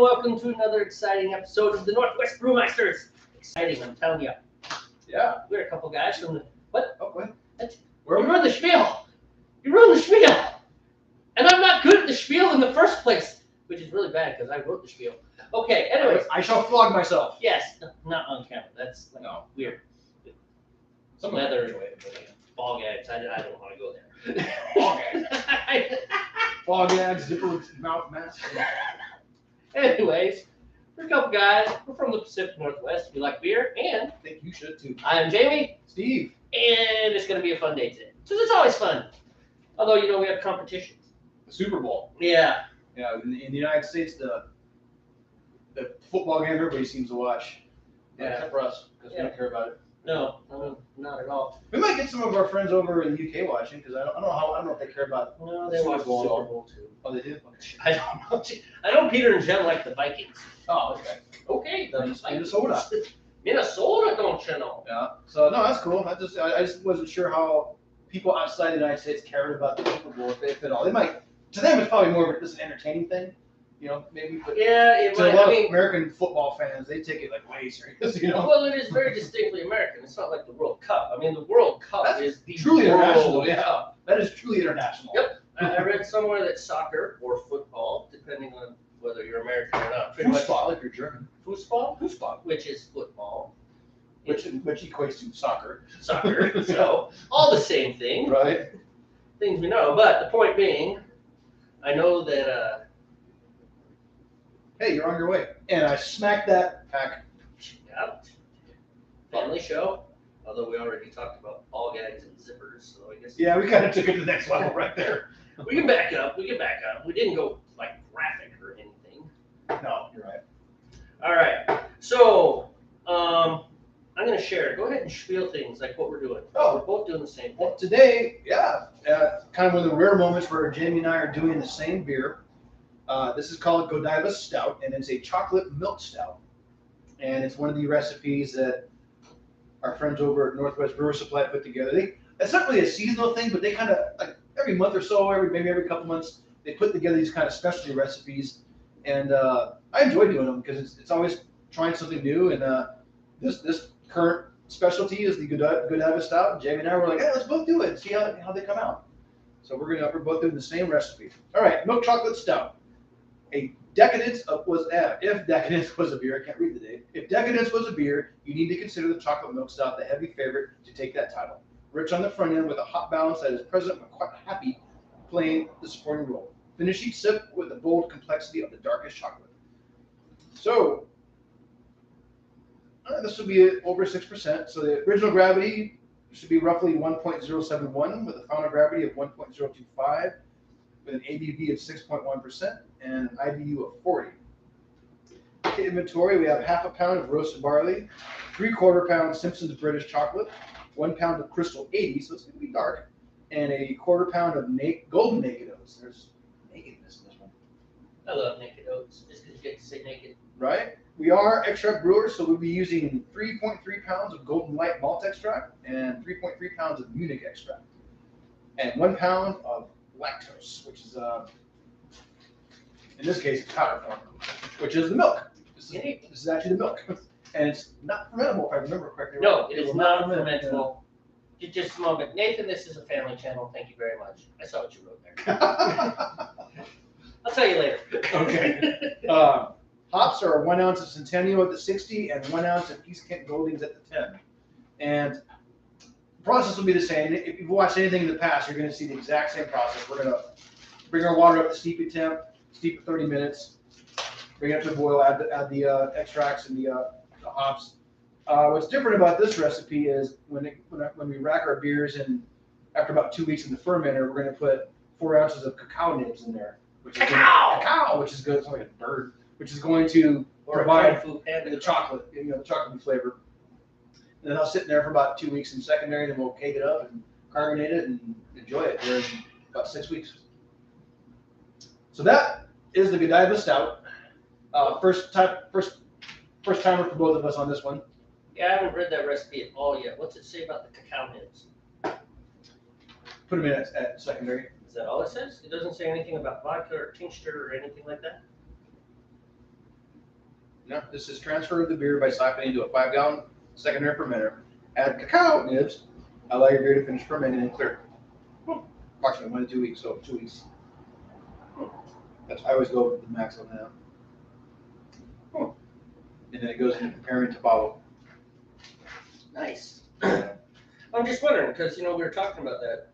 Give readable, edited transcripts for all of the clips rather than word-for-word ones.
welcome to another exciting episode of the Northwest Brewmasters. Exciting, I'm telling you. Yeah. We're a couple guys from the... What? Oh, what? You ruined the spiel. You ruined the spiel. And I'm not good at the spiel in the first place, which is really bad because I wrote the spiel. Okay, anyways. I shall flog myself. Yes, not on camera. That's like, No. weird. Some Leather ball gags. I don't want to go there. Ball gags. Ball gags, zipper mouth mask. Anyways, we're a couple guys. We're from the Pacific Northwest. We like beer, and I think you should too. I'm Jamie, Steve. and it's going to be a fun day today. Because it's always fun. Although, you know, we have competition. The Super Bowl. Yeah. Yeah, in the United States, the football game everybody seems to watch. Yeah. Except for us, because we don't care about it. No, not at all. We might get some of our friends over in the UK watching, because I don't know if they care about. No, they watch the Super Bowl too. Oh, they do. I don't know. I know Peter and Jen like the Vikings. Oh, okay. Okay, the Minnesota. Minnesota, don't you know? Yeah. So no, that's cool. I just wasn't sure how people outside the United States cared about the Super Bowl, if at all. They might. To them, it's probably more of just an entertaining thing. You know, maybe. But yeah, it to might. a lot of American football fans, they take it like way serious. You know. Well, it is very distinctly American. It's not like the World Cup. I mean, the World Cup is the truly World international. Yeah, Cup. that is truly international. Yep. I read somewhere that soccer or football, depending on whether you're American or not, pretty much Fußball, if you're German. Fußball, which is football, Which equates to soccer. Soccer. So all the same thing. Right. Things we know. But the point being, I know that. Hey, you're on your way. And I smacked that pack. Yeah. Family show. Although we already talked about ball gags and zippers, so I guess. Yeah, we kind of took it to the next level right there. We can back up. We didn't go like graphic or anything. No, you're right. All right. So, I'm going to share. Go ahead and spiel things like what we're doing. Oh. We're both doing the same thing. Well, today, kind of one of the rare moments where Jamie and I are doing the same beer. This is called Godiva Stout, and it's a chocolate milk stout. And it's one of the recipes that our friends over at Northwest Brewer Supply put together. It's not really a seasonal thing, but they kind of, like every month or so, maybe every couple months, they put together these kind of specialty recipes. And I enjoy doing them because it's always trying something new. And this current specialty is the Godiva Stout. Jamie and I were like, hey, let's both do it and see how they come out. So we're both doing the same recipe. All right, milk chocolate stout. If decadence was a beer, I can't read the date. If decadence was a beer, you need to consider the chocolate milk stout the heavy favorite to take that title. Rich on the front end with a hop balance that is present but quite happy playing the supporting role. Finish each sip with the bold complexity of the darkest chocolate. So this will be over 6%. So the original gravity should be roughly 1.071 with a final gravity of 1.025 with an ABV of 6.1% and an IBU of 40. To inventory, we have half a pound of roasted barley, 3/4 pound Simpson's British chocolate, 1 pound of Crystal 80, so it's going to be dark, and a 1/4 pound of golden naked oats. There's nakedness in this one. I love naked oats, just because you get to say naked. Right? We are extract brewers, so we'll be using 3.3 pounds of golden light malt extract and 3.3 pounds of Munich extract, and 1 pound of lactose, which is in this case powder form, which is the milk. This is actually the milk, and it's not fermentable if I remember correctly. No, it is not fermentable. Just a moment, Nathan. This is a family channel. Thank you very much. I saw what you wrote there. I'll tell you later. Okay. Hops are 1 ounce of Centennial at the 60 and 1 ounce of East Kent Goldings at the 10. And the process will be the same. If you've watched anything in the past, you're going to see the exact same process. We're going to bring our water up to steeping temp, steep for 30 minutes, bring it up to a boil, add the extracts and the hops. What's different about this recipe is when we rack our beers and after about 2 weeks in the fermenter, we're going to put 4 ounces of cacao nibs in there, which is good. It's like a bird, which is going to provide the chocolate, the chocolatey flavor. And then I'll sit in there for about 2 weeks in secondary, and then we'll cake it up and carbonate it and enjoy it here in about 6 weeks. So that is the Godiva Stout. First timer for both of us on this one. Yeah, I haven't read that recipe at all yet. What's it say about the cacao nibs? Put them in at secondary. Is that all it says? It doesn't say anything about vodka or tincture or anything like that? No, this is transfer the beer by siphoning into a 5-gallon secondary fermenter. Add cacao nibs. Allow your beer to finish fermenting and clear. Approximately 1 to 2 weeks. So 2 weeks. I always go with the max on that. And then it goes into preparing to bottle. Nice. I'm just wondering, because, we were talking about that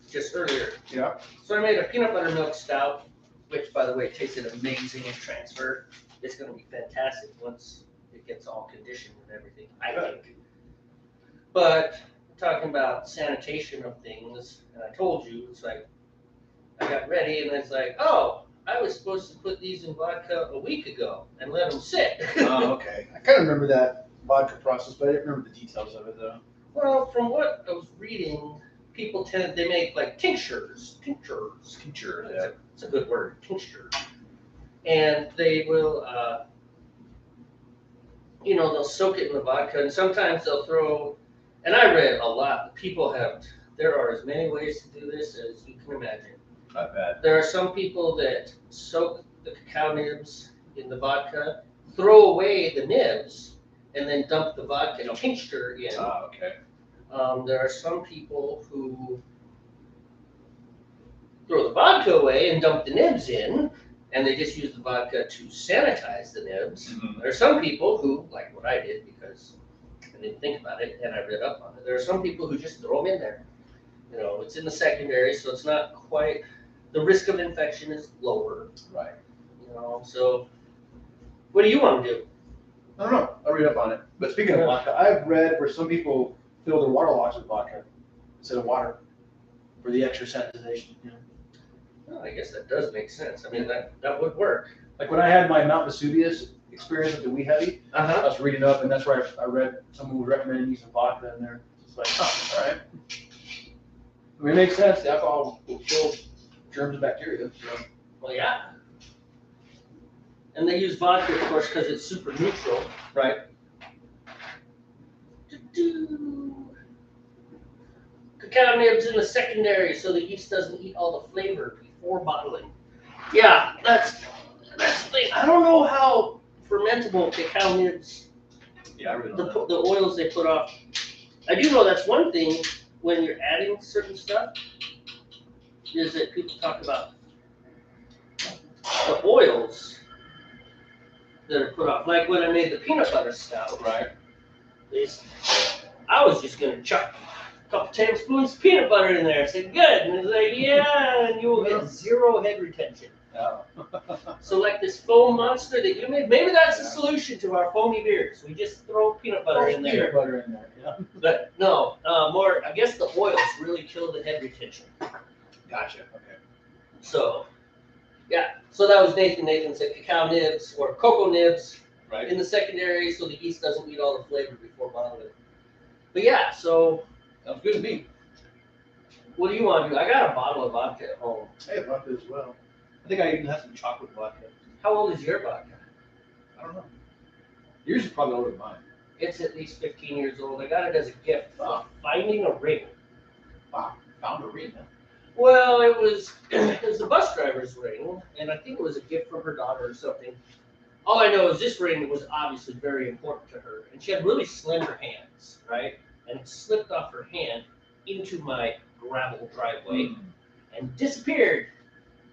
just earlier. Yeah. So I made a peanut butter milk stout, which, by the way, tasted amazing in transfer. It's going to be fantastic once it gets all conditioned and everything, I think. But talking about sanitation of things, and I told you, it's like, I got ready, and it's like, oh, I was supposed to put these in vodka a week ago and let them sit. Oh, okay. I kind of remember that vodka process, but I didn't remember the details of it, though. Well, from what I was reading, they make like tinctures. Tincture, yeah. It's a good word, tincture. And they will, they'll soak it in the vodka, and sometimes they'll throw, and I read a lot, there are as many ways to do this as you can imagine. Not bad. There are some people that soak the cacao nibs in the vodka, throw away the nibs, and then dump the vodka tincture in. Ah, okay. There are some people who throw the vodka away and dump the nibs in, and they just use the vodka to sanitize the nibs. Mm-hmm. There are some people who, like what I did, because I didn't think about it and I read up on it, there are some people who just throw them in there. It's in the secondary, so it's not quite, the risk of infection is lower. Right. So what do you want to do? I don't know. I'll read up on it. But speaking of vodka, I've read where some people fill their water logs with vodka instead of water for the extra sanitization. Well, I guess that does make sense. I mean, that would work. Like when I had my Mount Vesuvius experience with the Wee Heavy, I was reading up, and that's where I read someone was recommending using vodka in there. It's like, all right. I mean, it makes sense. The alcohol will kill germs and bacteria. So. Well, yeah. And they use vodka, of course, because it's super neutral. Right. Cacao nibs in the secondary so the yeast doesn't eat all the flavor before bottling. Yeah, that's the thing. I don't know how fermentable cacao nibs, Yeah, I really don't know. the oils they put off. I do know that's one thing when you're adding certain stuff, is that people talk about the oils that are put off. Like when I made the peanut butter stout, Right. I was just going to chuck a couple tablespoons of peanut butter in there. I said, good. And it's like, yeah, and you will get zero head retention. Oh. So like this foam monster that you made, maybe that's the solution to our foamy beers. We just throw peanut butter in there. Peanut butter in there, yeah. But no, I guess the oils really kill the head retention. Gotcha, okay. So, yeah. So that was Nathan. Nathan said cacao nibs or cocoa nibs in the secondary so the yeast doesn't eat all the flavor before bottling. But yeah, so. Sounds good to me. What do you want to do? I got a bottle of vodka at home. I have vodka as well. I think I even have some chocolate vodka. How old is your vodka? I don't know. Yours is probably older than mine. It's at least 15 years old. I got it as a gift for finding a ring. Wow, found a ring, huh? Well, it was the bus driver's ring, and I think it was a gift from her daughter or something. All I know is this ring was obviously very important to her, and she had really slender hands, right? And it slipped off her hand into my gravel driveway and disappeared.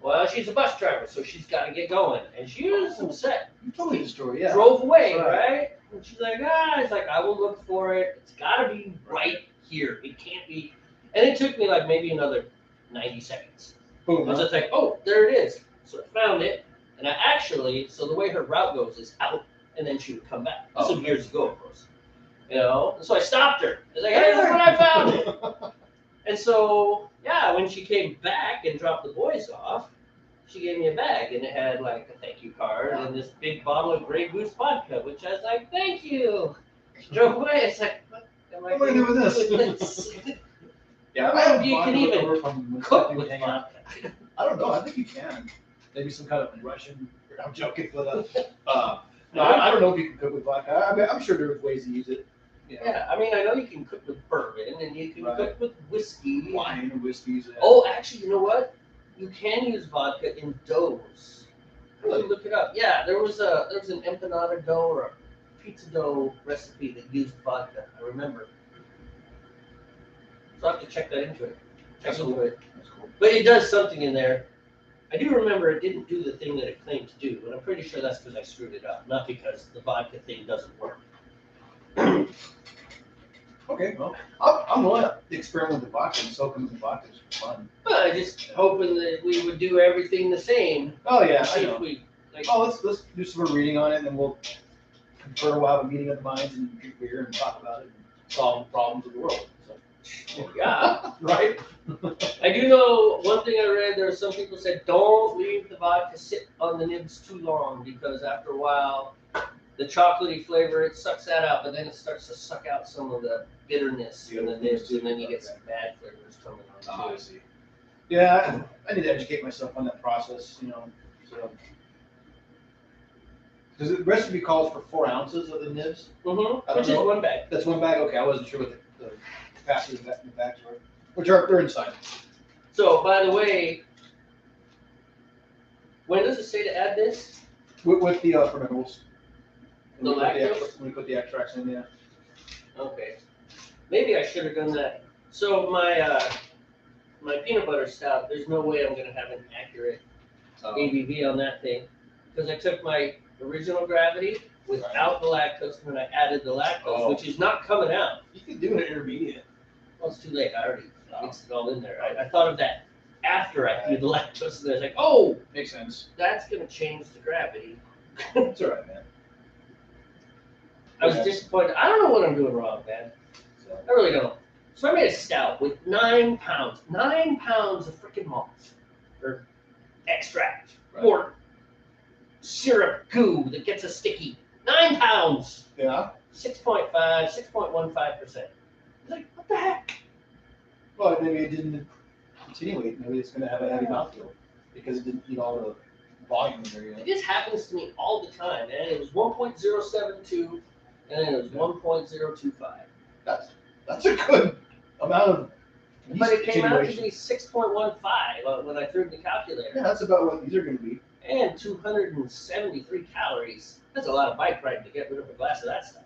Well, she's a bus driver, so she's got to get going. And she was upset. You told me the story, yeah. Drove away, right? And she's like, it's like, I will look for it. It's got to be right here. It can't be. And it took me like maybe another 90 seconds. Boom. I was just like, oh, there it is. So I found it. And I actually, so the way her route goes is out, and then she would come back. This was years ago, of course. And so I stopped her. I was like, hey, look what I found it. And so, yeah, when she came back and dropped the boys off, she gave me a bag, and it had like a thank you card and this big bottle of Grey Goose vodka, which I was like, thank you. She drove away. It's like, what am I going to do with this? Yeah, I don't know if you can even cook with vodka. I don't know. I think you can. Maybe some kind of Russian. I'm joking, but no, I don't know if you can cook with vodka. I mean, I'm sure there's ways to use it. Yeah, I mean, I know you can cook with bourbon, and you can cook with whiskey. Wine and whiskeys. Oh, actually, you know what? You can use vodka in doughs. Really look it up. Yeah, there was an empanada dough or a pizza dough recipe that used vodka. I remember. So I have to check that into it. That's Into cool. it. That's cool. But it does something in there. I do remember it didn't do the thing that it claimed to do, but I'm pretty sure that's because I screwed it up, not because the vodka thing doesn't work. Okay, well, I'm willing to experiment with the vodka and soak them in the vodka. It's fun. But I just hoping that we would do everything the same. Oh yeah, I See know. if we like. Oh, let's do some more reading on it, and then we'll confer. We'll have a meeting of the minds and drink beer and talk about it and solve the problems of the world. So, Yeah. right? I do know one thing I read. There were some people said don't leave the vodka sit on the nibs too long because after a while, the chocolatey flavor it sucks that out, but then it starts to suck out some of the bitterness in the nibs, and then you get some bad flavors coming on too. I see. Yeah, I need to educate myself on that process. So. Because the recipe calls for 4 ounces of the nibs. Mm-hmm. Which is one bag. That's one bag. Okay, I wasn't sure what the capacity of the bags were, which are they're inside. So, by the way, when does it say to add this? With the fermentables. The lactose? When we put the extracts in, yeah. Okay. Maybe I should have done that. So my peanut butter stout, there's no way I'm gonna have an accurate ABV on that thing because I took my original gravity without the lactose and then I added the lactose, which is not coming out. You could do an intermediate. Well, it's too late. I already mixed it all in there. I thought of that after I threw the lactose in there. I was like, oh, Makes sense. that's gonna change the gravity. It's all right, man. I was disappointed. I don't know what I'm doing wrong, man. So, I really don't. So I made a stout with 9 pounds of freaking malt or extract or syrup goo that gets us sticky. 9 pounds. yeah. 6.5, 6.15%. It's like, what the heck? Well, maybe it didn't continuate. Maybe it's going to have a heavy mouthfeel because it didn't eat all the volume in there It yet. just happens to me all the time, man. It was 1.072 and then it was 1.025. That's a good amount of yeast But it came out to attenuation. be 6.15 when I threw it in the calculator. Yeah, that's about what these are going to be. And 273 calories. That's a lot of bike riding to get rid of a glass of that stuff.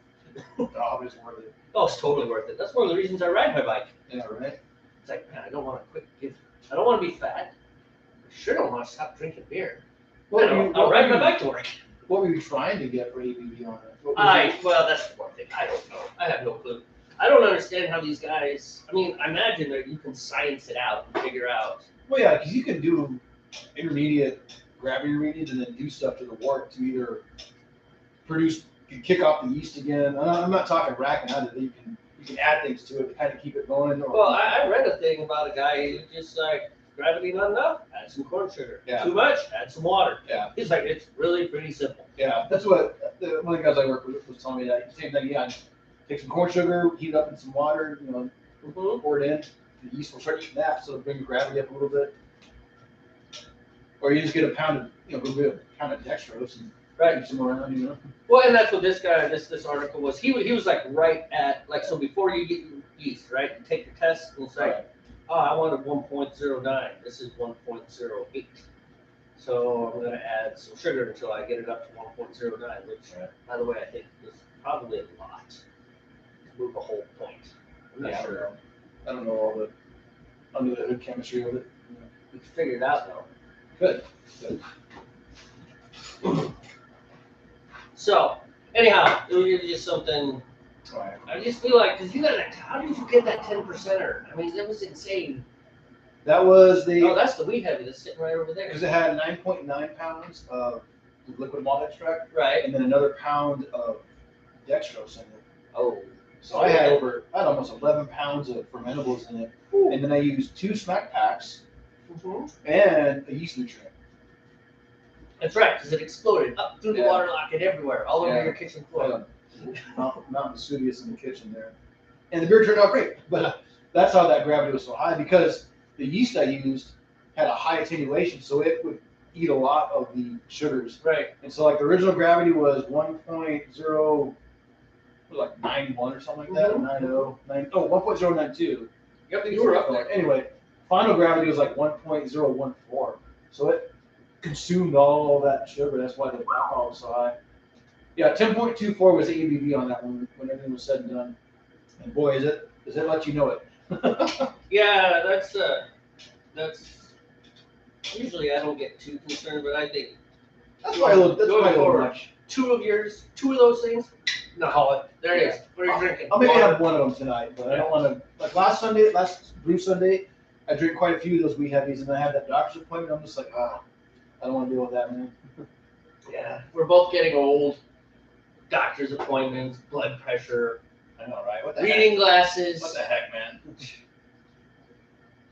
Oh, it's worth it. Oh, it's totally worth it. That's one of the reasons I ride my bike. Yeah, right. It's like, man, I don't want to be fat. I sure don't want to stop drinking beer. I'll ride my bike to work. What were you trying to get for ABV on it? Well, that's the one thing. I don't know. I have no clue. I don't understand how these guys, I mean, I imagine that you can science it out and figure out. Well, yeah, because you can do intermediate gravity readings and then do stuff to the wort to either kick off the yeast again. I'm not talking racking out of it. You can add things to it to kind of keep it going. Well, I read a thing about a guy who just like, gravity not enough, add some corn sugar. Yeah. Too much, add some water. Yeah. He's like, it's really pretty simple. Yeah, that's what one of the guys I work with was telling me that. Same thing, yeah. Take some corn sugar, heat it up in some water, pour it in. The yeast will start eating that, so it'll bring the gravity up a little bit. Or you just get a pound of, a pound of dextrose and keep some around, Well, and that's what this guy, this article was. He was like right at, like, so before you get your yeast, right? You take the test and it's like, oh, I wanted 1.09. This is 1.08. So I'm going to add some sugar until I get it up to 1.09, which, by the way, I think is probably a lot to move a whole point. I'm not sure. I don't know all the under the hood chemistry of it. We can figure it out, though. Good. So, anyhow, it was just something. I just feel like, because how did you get that 10%er? I mean, that was insane. That was that's the wheat heavy that's sitting right over there. Because it had 9.9 pounds of liquid malt extract, right, and then another pound of dextrose in it. Oh, so I had almost 11 pounds of fermentables in it, and then I used 2 smack packs and a yeast nutrient. That's right, because it exploded up through the water lock and everywhere, all over your kitchen floor. Mountain Vesuvius in the kitchen there, and the beer turned out great. But that's how that gravity was so high, because the yeast I used had a high attenuation, so it would eat a lot of the sugars. Right. And so like the original gravity was 1.0, like 91 or something like that, 1.092. Yep, you were up there. Anyway, final gravity was like 1.014. So it, consumed all that sugar. That's why the alcohol was so high. Yeah, 10.24 was the ABV on that one when everything was said and done. And boy, does it let you know it. Yeah, that's usually I don't get too concerned, but I think That's probably a little much. Two of those things. No, Call it. there it is. What are you drinking? I'll maybe have one of them tonight, but I don't want to. Like last Brew Sunday, I drank quite a few of those wee heavies, and I had that doctor's appointment. I'm just like, I don't want to deal with that, man. Yeah, we're both getting old. Doctor's appointments, blood pressure. I know, right? What the reading heck? glasses. What the heck, man?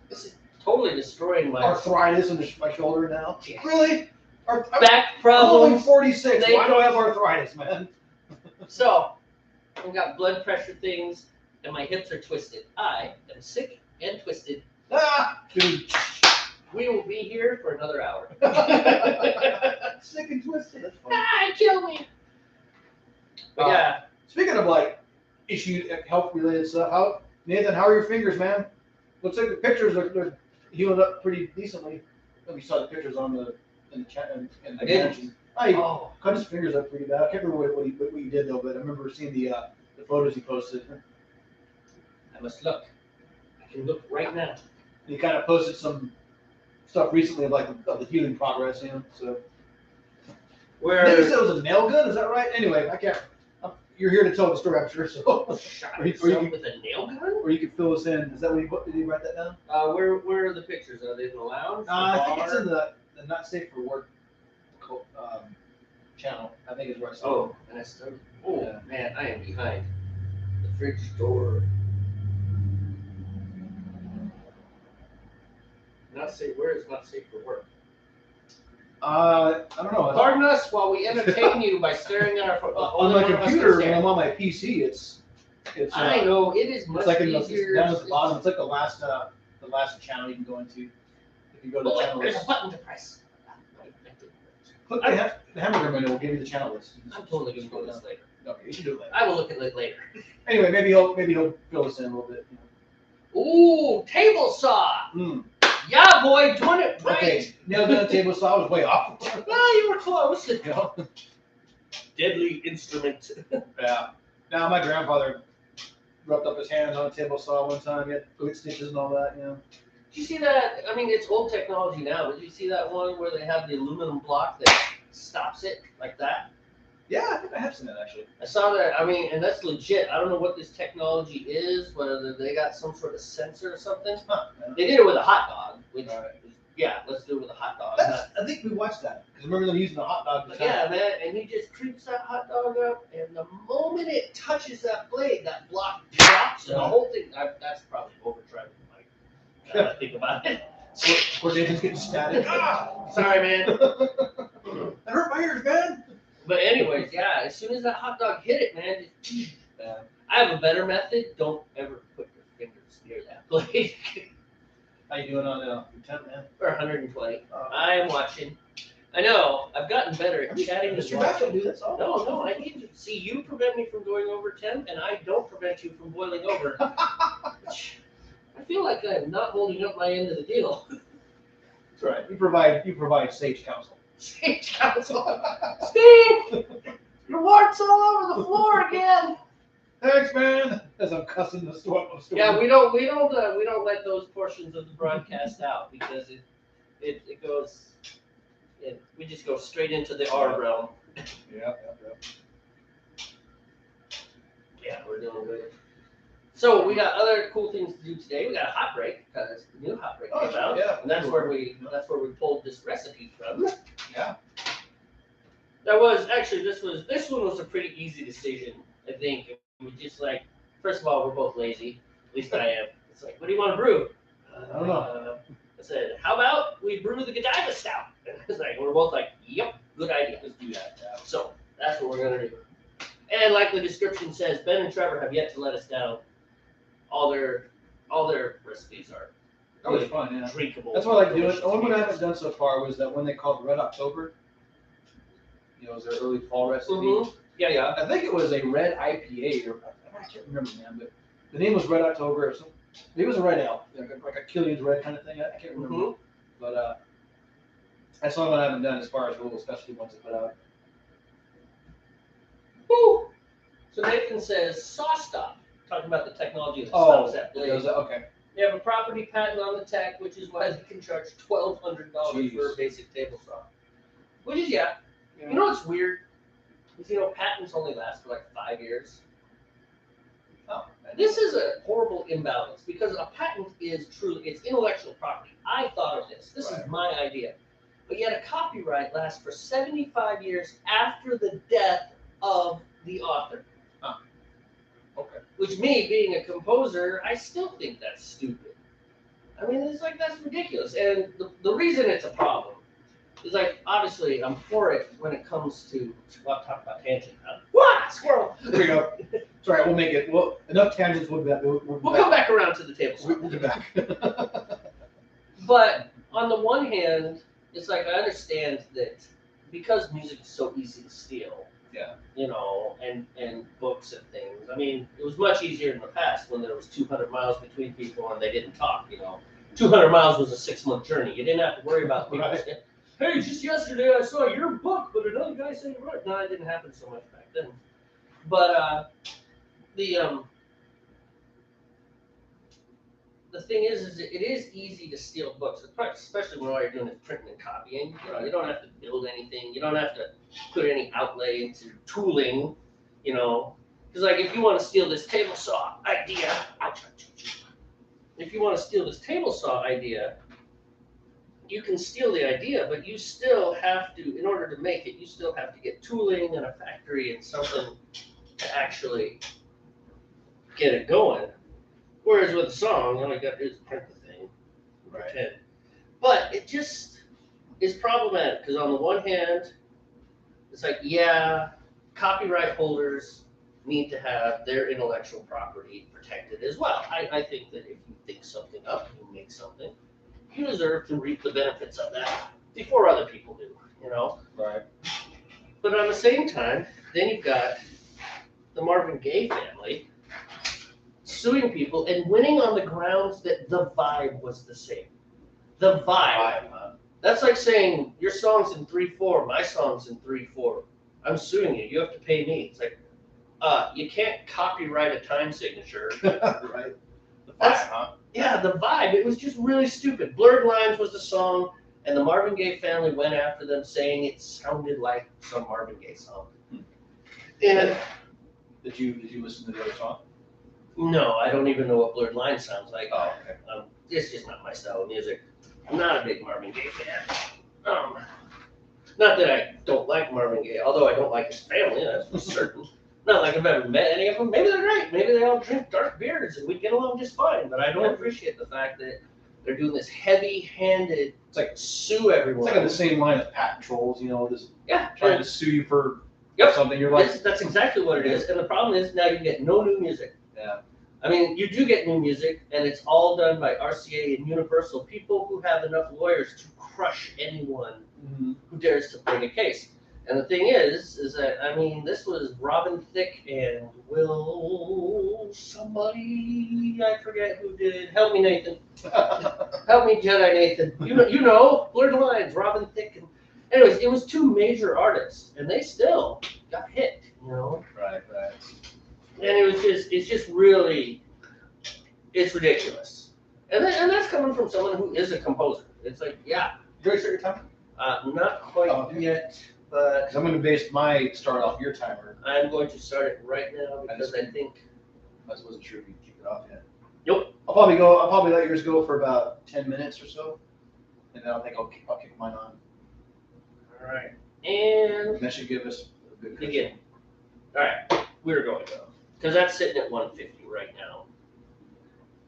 This is totally destroying my arthritis in my shoulder now. Yes. Really? Back I'm only problems. 46. Why do I have arthritis, man? So, I've got blood pressure things, and my hips are twisted. I am sick and twisted. Dude. We will be here for another hour. Sick and twisted. That's funny. Kill me. But yeah. Speaking of like issues, health related stuff, Nathan, how are your fingers, man? Looks like the pictures are healing up pretty decently. We saw the pictures in the chat and I didn't. Cut his fingers up pretty bad. I can't remember what he did though, but I remember seeing the photos he posted. I must look. I can look right now. He kind of posted some stuff recently of the healing progress, So. Where? Maybe said it was a nail gun. Is that right? Anyway, I can't. You're here to tell the story, I'm sure. So. Shot yourself with a nail gun? Or you could fill us in. Is that what he put? Did he write that down? Where are the pictures? Are they in the lounge? I think it's in the Not Safe for Work channel. I think it's where I saw it. Oh, and I started. Oh yeah. Man, I am behind. The fridge door. Not safe. Where is not safe for work? I don't know. Pardon us while we entertain you by staring at our phone. On my computer, when I'm on my PC, it's. I know it is much easier. Down at the bottom, it's like the last channel you can go into. If you go to the channel there's list. a button to press. Click the hamburger menu. Will give you the channel list. I'm totally gonna go this later. Okay, you should do it later. I will look at it later. Anyway, maybe he'll fill us in a little bit. Ooh, table saw. Yeah, boy, doing it right. Okay, nailed down table saw. I was way off. No, you were close. Deadly instrument. Yeah. Now my grandfather rubbed up his hands on a table saw one time. He had boot stitches and all that. Did you see that? I mean, it's old technology now. Did you see that one where they have the aluminum block that stops it like that? Yeah, I think I have seen that actually. I saw that. I mean, and that's legit. I don't know what this technology is, whether they got some sort of sensor or something. They did it with a hot dog, which, yeah, let's do it with a hot dog. I think we watched that. Because remember them using the hot dog. Yeah, man, and he just creeps that hot dog up, and the moment it touches that blade, that block drops, and the whole thing, that's probably overdriving the mic. I think about it. Poor Nathan's getting static. Sorry, man. That hurt my ears, man. But anyways, yeah, as soon as that hot dog hit it, man, I have a better method. Don't ever put your fingers near that blade. How you doing on temp, man? For 120. I am watching. I know. I've gotten better at chatting. Mr. Back don't do this all. No, I need to see you prevent me from going over 10, and I don't prevent you from boiling over. I feel like I'm not holding up my end of the deal. That's right. You provide sage counsel. Sage counsel. Steve, your warts all over the floor again. Thanks, man. As I'm cussing the storm. Yeah, we don't let those portions of the broadcast out because it goes. We just go straight into the R realm. Yeah. Yeah, we're doing good. So we got other cool things to do today. We got a hot break because the new hot break came out. Yeah. And that's where we pulled this recipe from. Yeah. That was actually this one was a pretty easy decision. I think we just first of all we're both lazy. At least I am. It's like, what do you want to brew? I don't know. I said, how about we brew the Godiva Stout? And it's like we're both like, yep, good idea. Let's do that. So that's what we're gonna do. And like the description says, Ben and Trevor have yet to let us down. All their recipes are Really fun, yeah. drinkable. That's what I like doing. The only one I haven't done so far was that one they called Red October. It was their early fall recipe. Mm-hmm. Yeah. I think it was a red IPA, or I can't remember, man, but the name was Red October. Or something. It was a red ale, like a Killian's Red kind of thing. I can't remember. Mm-hmm. But That's all I haven't done as far as rules, especially ones I put out. Woo! So Nathan says saw stop, talking about the technology that stops that blade. Okay. They have a property patent on the tech, which is why they can charge $1,200 for a basic table saw. Which is, yeah. You know what's weird? Is, patents only last for like 5 years. Oh, this is a horrible imbalance because a patent is truly, it's intellectual property. I thought of this. This is my idea. But yet a copyright lasts for 75 years after the death of the author. Huh. Okay. Which, me being a composer, I still think that's stupid. I mean, it's like, that's ridiculous. And the reason it's a problem is, like, obviously I'm for it when it comes to, well, talk about tangent now. What? Squirrel! There we go. Sorry, we'll make it, well, enough tangents, we'll come back around to the table. We'll be back. But on the one hand, it's like, I understand that because music is so easy to steal, and books and things. I mean, it was much easier in the past when there was 200 miles between people and they didn't talk, 200 miles was a 6-month journey. You didn't have to worry about people saying, hey, just yesterday I saw your book, but another guy said you wrote. No, it didn't happen so much back then. But the thing is it is easy to steal books, especially when all you're doing is printing and copying. You don't have to build anything. You don't have to put any outlay into tooling, Because, like, if you want to steal this table saw idea, you can steal the idea, but you still have to, in order to make it, you still have to get tooling and a factory and something to actually get it going. Whereas with a song, all you got to do is print the thing. Right. But it just is problematic because on the one hand, it's like, yeah, copyright holders need to have their intellectual property protected as well. I think that if you think something up, you make something, you deserve to reap the benefits of that before other people do, Right. But on the same time, then you've got the Marvin Gaye family suing people and winning on the grounds that the vibe was the same. The vibe. That's like saying your song's in 3/4, my song's in 3/4. I'm suing you. You have to pay me. It's like, you can't copyright a time signature. Right. The vibe, huh? Yeah, the vibe. It was just really stupid. Blurred Lines was the song, and the Marvin Gaye family went after them saying it sounded like some Marvin Gaye song. And did you listen to the other song? No, I don't even know what Blurred Lines sounds like. Oh, okay. It's just not my style of music. I'm not a big Marvin Gaye fan. Not that I don't like Marvin Gaye, although I don't like his family, that's for certain. Not like I've ever met any of them. Maybe they're great. Maybe they all drink dark beers and we get along just fine. But I don't appreciate the fact that they're doing this heavy-handed, it's like sue everyone. It's like on the same line as patent trolls, this trying to sue you for something. You're like, that's exactly what it is. And the problem is now you get no new music. Yeah. I mean, you do get new music, and it's all done by RCA and Universal, people who have enough lawyers to crush anyone who dares to bring a case. And the thing is that, I mean, this was Robin Thicke and Will somebody, I forget who did. Help me, Nathan. Help me, Jedi Nathan. You know, Blurred Lines, Robin Thicke. And anyways, it was 2 major artists, and they still got hit, Right. And it's just really, it's ridiculous. And that's coming from someone who is a composer. It's like, yeah. Did you start your timer? Not quite yet, but. Because I'm going to base my start off your timer. I'm going to start it right now because I think. I wasn't sure if you keep it off yet. Nope. I'll probably let yours go for about 10 minutes or so. And then I'll kick mine on. All right. And. That should give us a good begin. All right. We're going though. Because that's sitting at 150 right now.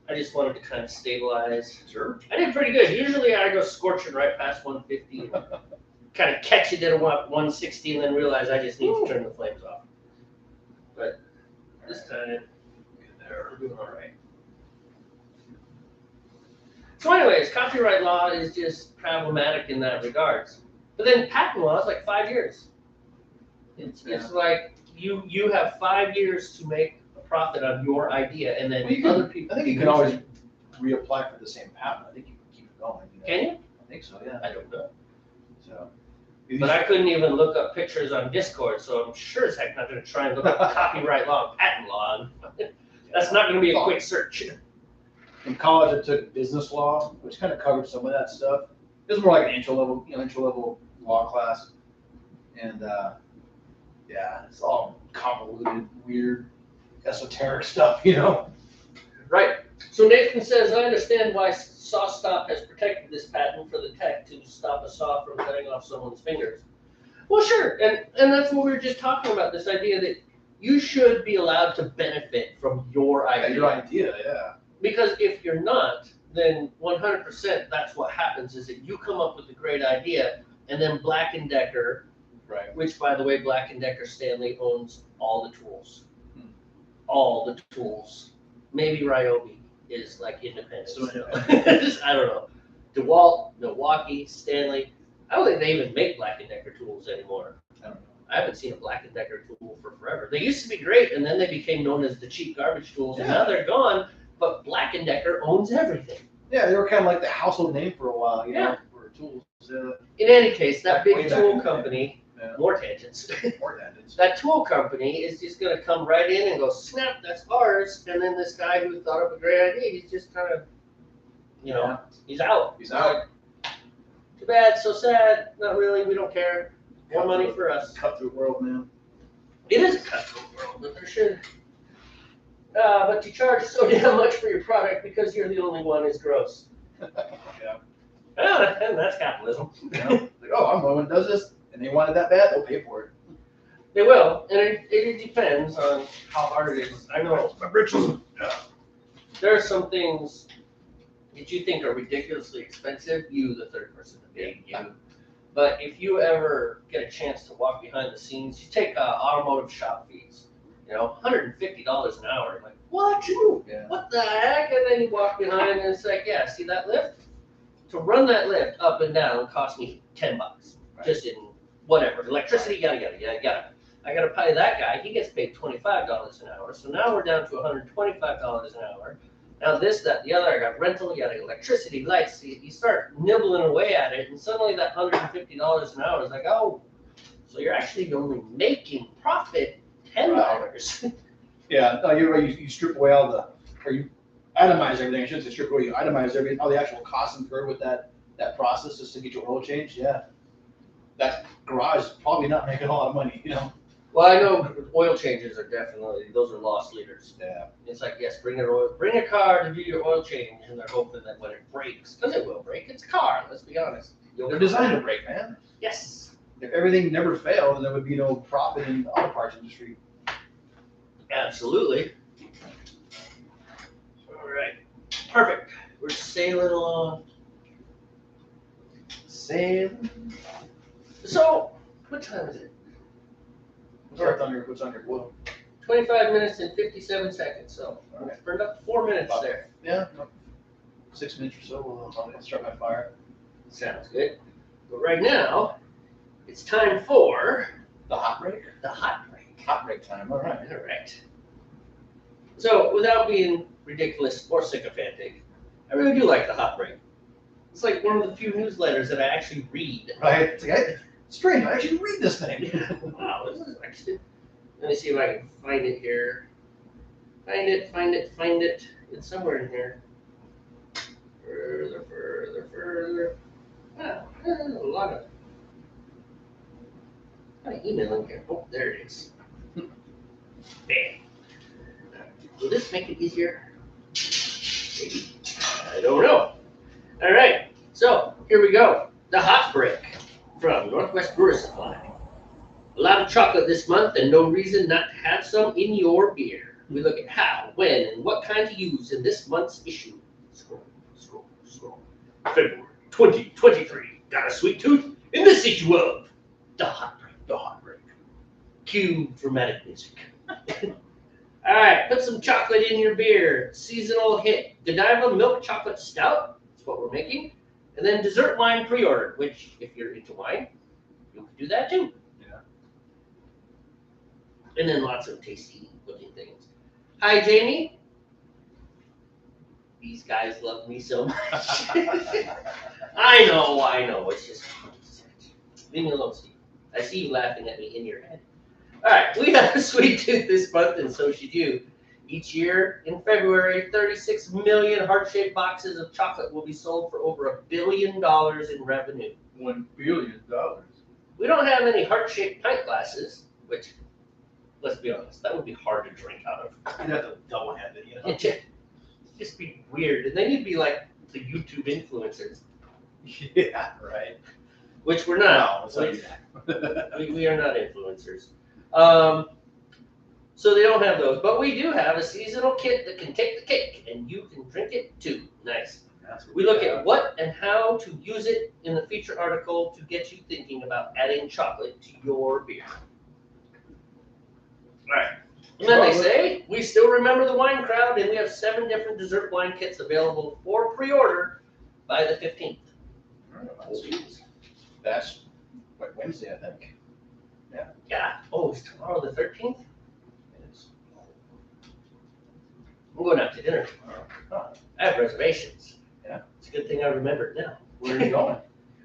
I just wanted to kind of stabilize. Sure. I did pretty good. Usually I go scorching right past 150 and kind of catch it at 160 and then realize I just need to turn the flames off. But this time, we're doing all right. So anyways, copyright law is just problematic in that regards. But then patent law is like 5 years. It's like you have 5 years to make a profit on your idea, and then other people. I think you can always reapply for the same patent. I think you can keep it going. Can you? I think so. Yeah. I don't know. So, But I couldn't even look up pictures on Discord, so I'm sure as heck not going to try and look up copyright law and patent law. That's not going to be a quick search. In college, I took business law, which kind of covered some of that stuff. It was more like an intro level law class, and yeah, it's all convoluted, weird, esoteric stuff, Right. So Nathan says, I understand why Saw Stop has protected this patent for the tech to stop a saw from cutting off someone's fingers. Well, sure, and that's what we were just talking about, this idea that you should be allowed to benefit from your idea. Your idea, yeah. Because if you're not, then 100% that's what happens, is that you come up with a great idea, and then Black & Decker, right? Which, by the way, Black & Decker Stanley owns all the tools. All the tools. Maybe Ryobi is like independent. So, I don't know. DeWalt, Milwaukee, Stanley. I don't think they even make Black & Decker tools anymore. I don't know. I haven't seen a Black & Decker tool for forever. They used to be great, and then they became known as the cheap garbage tools, and now they're gone. But Black & Decker owns everything. Yeah, they were kind of like the household name for a while, for tools. In any case, that big tool company, more tangents. More tangents. That tool company is just going to come right in and go, snap, that's ours. And then this guy who thought of a great idea, he's just kind of, he's out. He's out. Too bad, so sad. Not really, we don't care. More money for us. Cutthroat world, man. It is a cutthroat world, but there should. But to charge so damn much for your product because you're the only one is gross. Yeah. And that's capitalism. Like, oh, I'm the one who does this, and they wanted that bad, they'll pay for it. They will, and it depends on how hard it is. I know. My britches. Yeah. There are some things that you think are ridiculously expensive, you, the third person, the big you. But if you ever get a chance to walk behind the scenes, you take automotive shop fees. $150 an hour. Like, what? Yeah. What the heck? And then you walk behind and it's like, yeah, see that lift? To run that lift up and down cost me $10. Right. Just in whatever. Electricity, yada, yada, yada, yada. I got to pay that guy. He gets paid $25 an hour. So now we're down to $125 an hour. Now this, that, the other. I got rental, you got electricity, lights. You start nibbling away at it, and suddenly that $150 an hour is like, oh, so you're actually only making profit $10. Right. Yeah, no, you're right. You strip away you itemize everything. I shouldn't say strip away. You itemize everything, all the actual costs incurred with that process just to get your oil changed. Yeah, that garage is probably not making a lot of money. Well, I know oil changes are those are lost leaders. Yeah. It's like, yes, bring a car to do your oil change, and they're hoping that when it breaks, because it will break, it's a car. Let's be honest. They're designed to break, man. Yes. If everything never failed, then there would be no profit in the auto parts industry. Absolutely. All right. Perfect. We're sailing along. Sailing. So, what time is it? What's on your blue? 25 minutes and 57 seconds. So, All right. burned up 4 minutes there. Yeah. 6 minutes or so. I'll start my fire. Sounds good. But right now, it's time for the hot break. The hot break. Hot break time. All right. All right. So, without being ridiculous or sycophantic, I really do like the hot break. It's like one of the few newsletters that I actually read. Right. It's strange. I actually read this thing. Wow, this is actually. Let me see if I can find it here. Find it. It's somewhere in here. Further. Wow, a lot of email in here. Oh, there it is. Bam. Will this make it easier? Maybe. I don't know. All right, so here we go. The hot break from Northwest Brewer Supply. A lot of chocolate this month and no reason not to have some in your beer. We look at how, when, and what kind to use in this month's issue. Scroll. February 2023. Got a sweet tooth? In this issue of The Hot Break. The Hot Break. Cue dramatic music. All right, put some chocolate in your beer. Seasonal hit. Godiva Milk Chocolate Stout. That's what we're making. And then dessert wine pre-ordered, which, if you're into wine, you can do that too. Yeah. And then lots of tasty looking things. Hi, Jamie. These guys love me so much. I know. It's just Leave me alone, Steve. I see you laughing at me in your head. All right, we have a sweet tooth this month, and so should you. Each year in February, 36 million heart-shaped boxes of chocolate will be sold for over $1 billion in revenue. $1 billion. We don't have any heart-shaped pint glasses, which, let's be honest, that would be hard to drink out of. You'd have to double-hand it, you know? It'd just be weird. And then you'd be like the YouTube influencers, Yeah, right. which we're not. No, it's not We are not influencers. So they don't have those. But we do have a seasonal kit that can take the cake, and you can drink it too. Nice. We look at what and how to use it in the feature article to get you thinking about adding chocolate to your beer. All right. And then they say, we still remember the wine crowd, and we have 7 different dessert wine kits available for pre-order by the 15th. That's Wednesday, I think. Yeah. Oh, is tomorrow the 13th? I'm going out to dinner tomorrow. I have reservations. Yeah. It's a good thing I remembered now. Where are you going?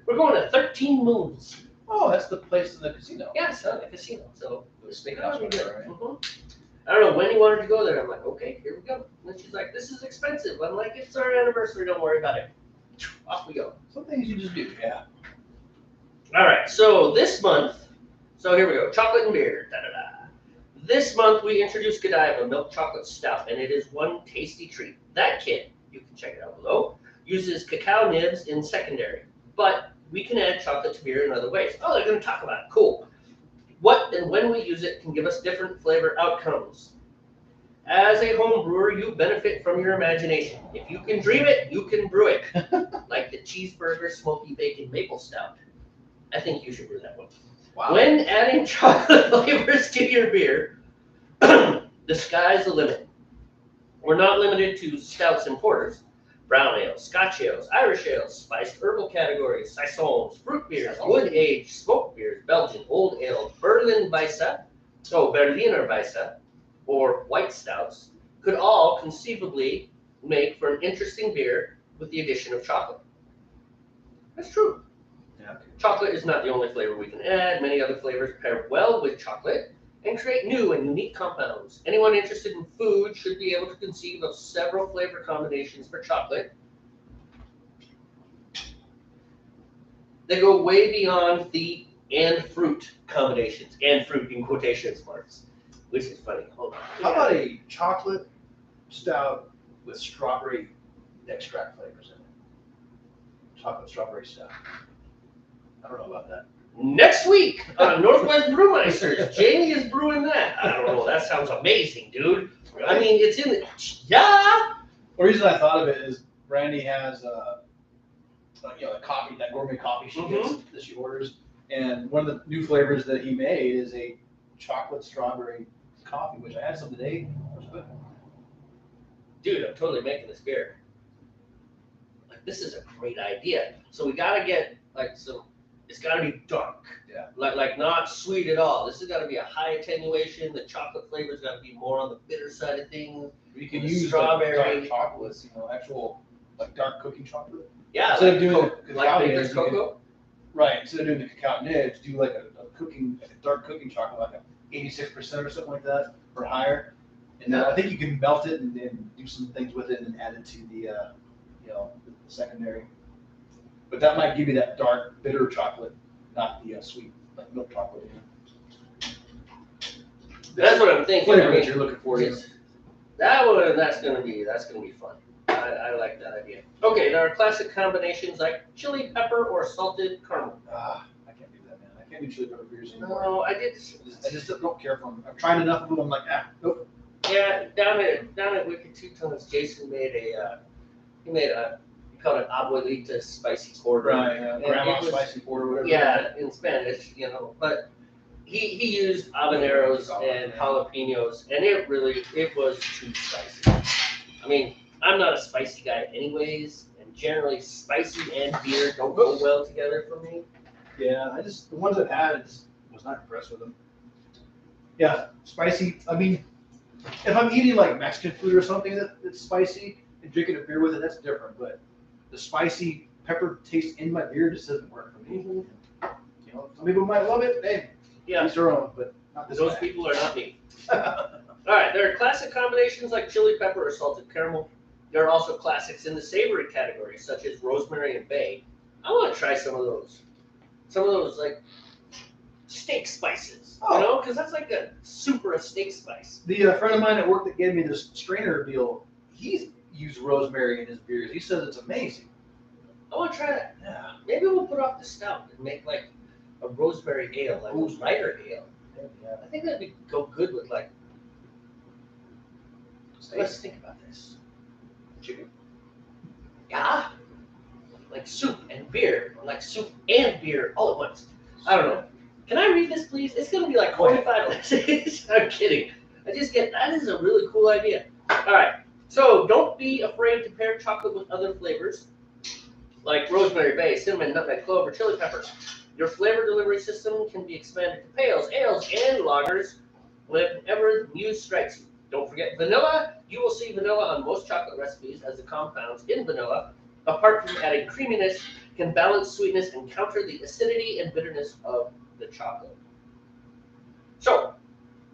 We're going to 13 Moons. Oh, that's the place in the casino. Yeah, it's not a casino, so it was thinking That's I'd be right, good. right. Mhm. I don't know when you wanted to go there. I'm like, okay, here we go. And then she's like, this is expensive. I'm like, it's our anniversary. Don't worry about it. Off we go. Some things you just do, yeah. All right, so this month, so here we go, chocolate and beer, da-da-da. This month we introduced Godiva Milk Chocolate Stout, and it is one tasty treat. That kit, you can check it out below, uses cacao nibs in secondary, but we can add chocolate to beer in other ways. Oh, they're gonna talk about it, cool. What and when we use it can give us different flavor outcomes. As a home brewer, you benefit from your imagination. If you can dream it, you can brew it. Like the cheeseburger smoky bacon maple stout. I think you should brew that one. Wow. When adding chocolate flavors to your beer, the sky's the limit. We're not limited to stouts and porters. Brown ales, Scotch ales, Irish ales, spiced herbal categories, saisons, fruit beers, wood-aged, smoked beers, Belgian, old ale, Berliner Weisse, or white stouts, could all conceivably make for an interesting beer with the addition of chocolate. That's true. Yeah. Chocolate is not the only flavor we can add. Many other flavors pair well with chocolate and create new and unique compounds. Anyone interested in food should be able to conceive of several flavor combinations for chocolate that go way beyond the and fruit combinations, and fruit in quotation marks, which is funny. Hold on. How about a chocolate stout with strawberry extract flavors in it? Chocolate strawberry stout. I don't know about that. Next week on Northwest Brewmeisters, Jamie is brewing that. I don't know. That sounds amazing, dude. I mean, it's in the The reason I thought of it is Brandy has a coffee, that gourmet coffee she gets that she orders, and one of the new flavors that he made is a chocolate strawberry coffee, which I had some today. It was good. Dude, I'm totally making this beer. Like, this is a great idea. So we gotta get like some. It's gotta be dark. Yeah. Like not sweet at all. This has gotta be a high attenuation. The chocolate flavor's gotta be more on the bitter side of things. You can The use strawberry. like, dark chocolates, actual like dark cooking chocolate. Yeah, Instead like, of doing the like cacao Baker's nibs, you can- cocoa. Right. Instead of doing the cacao nibs, do like a dark cooking chocolate, like a 86% or something like that, or higher. And then I think you can melt it and then do some things with it and add it to the the secondary. But that might give you that dark, bitter chocolate, not the sweet like milk chocolate. That's what I'm thinking. Flavor I mean, that you're looking for. Yes. That one, that's gonna be fun. I like that idea. Okay, there are classic combinations like chili pepper or salted caramel. I can't do that, man. I can't do chili pepper beers anymore. No, I did. I just don't care for them. I've tried enough of them. I'm like, nope. Yeah, down at Wicked Two Tones, Jason made he called it abuelita spicy porter. Right, And grandma it was- spicy porter, whatever. Yeah, in Spanish, but he used habaneros and jalapenos, and it was too spicy. I mean, I'm not a spicy guy anyways, and generally spicy and beer don't go well together for me. Yeah, the ones I've had, I just was not impressed with them. Yeah, spicy. I mean, if I'm eating like Mexican food or something that's spicy and drinking a beer with it, that's different. But the spicy pepper taste in my beer just doesn't work for me. You know, some people might love it. Hey, each their own, but not this Those guy. people are not me. All right, there are classic combinations like chili pepper or salted caramel. There are also classics in the savory category, such as rosemary and bay. I want to try some of those. Some of those like steak spices, you know, because that's like a super steak spice. The friend of mine at work that gave me this strainer deal, he's used rosemary in his beers. He says it's amazing. I want to try that. Yeah. Maybe we'll put off the stout and make like a rosemary ale, like a lighter ale. Yeah. I think that'd go good with like. Steak. Let's think about this. Chicken. Yeah. Like soup and beer, or like soup and beer all at once. I don't know. Can I read this, please? It's going to be like 45 minutes. I'm kidding. I just get that is a really cool idea. All right. So don't be afraid to pair chocolate with other flavors like rosemary, bay, cinnamon, nutmeg, clove, or chili peppers. Your flavor delivery system can be expanded to pales, ales, and lagers whenever the muse strikes you. Don't forget vanilla. You will see vanilla on most chocolate recipes, as the compounds in vanilla, apart from adding creaminess, can balance sweetness and counter the acidity and bitterness of the chocolate. So,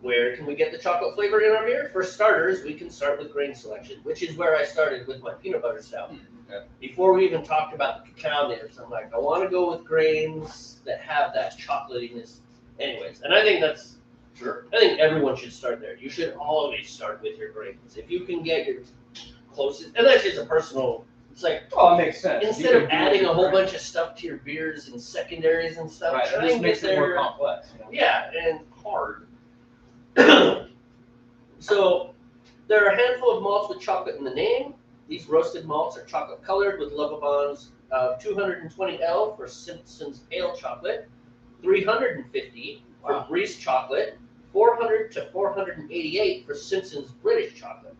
where can we get the chocolate flavor in our beer? For starters, we can start with grain selection, which is where I started with my peanut butter stout. Okay. Before we even talked about the cacao nibs, I'm like, I want to go with grains that have that chocolatiness anyways. And I think that's, I think everyone should start there. You should always start with your grains. If you can get your closest, and that's just a personal, it's like, Oh, it makes sense. instead of adding a whole bunch of stuff to your beers and secondaries and stuff, Right, try it just and makes get it more there. complex. You know? Yeah, and hard. So there are a handful of malts with chocolate in the name. These roasted malts are chocolate colored with Lovabon's 220L for Simpson's Pale Chocolate, 350 for Breeze Chocolate, 400 to 488 for Simpson's British Chocolate.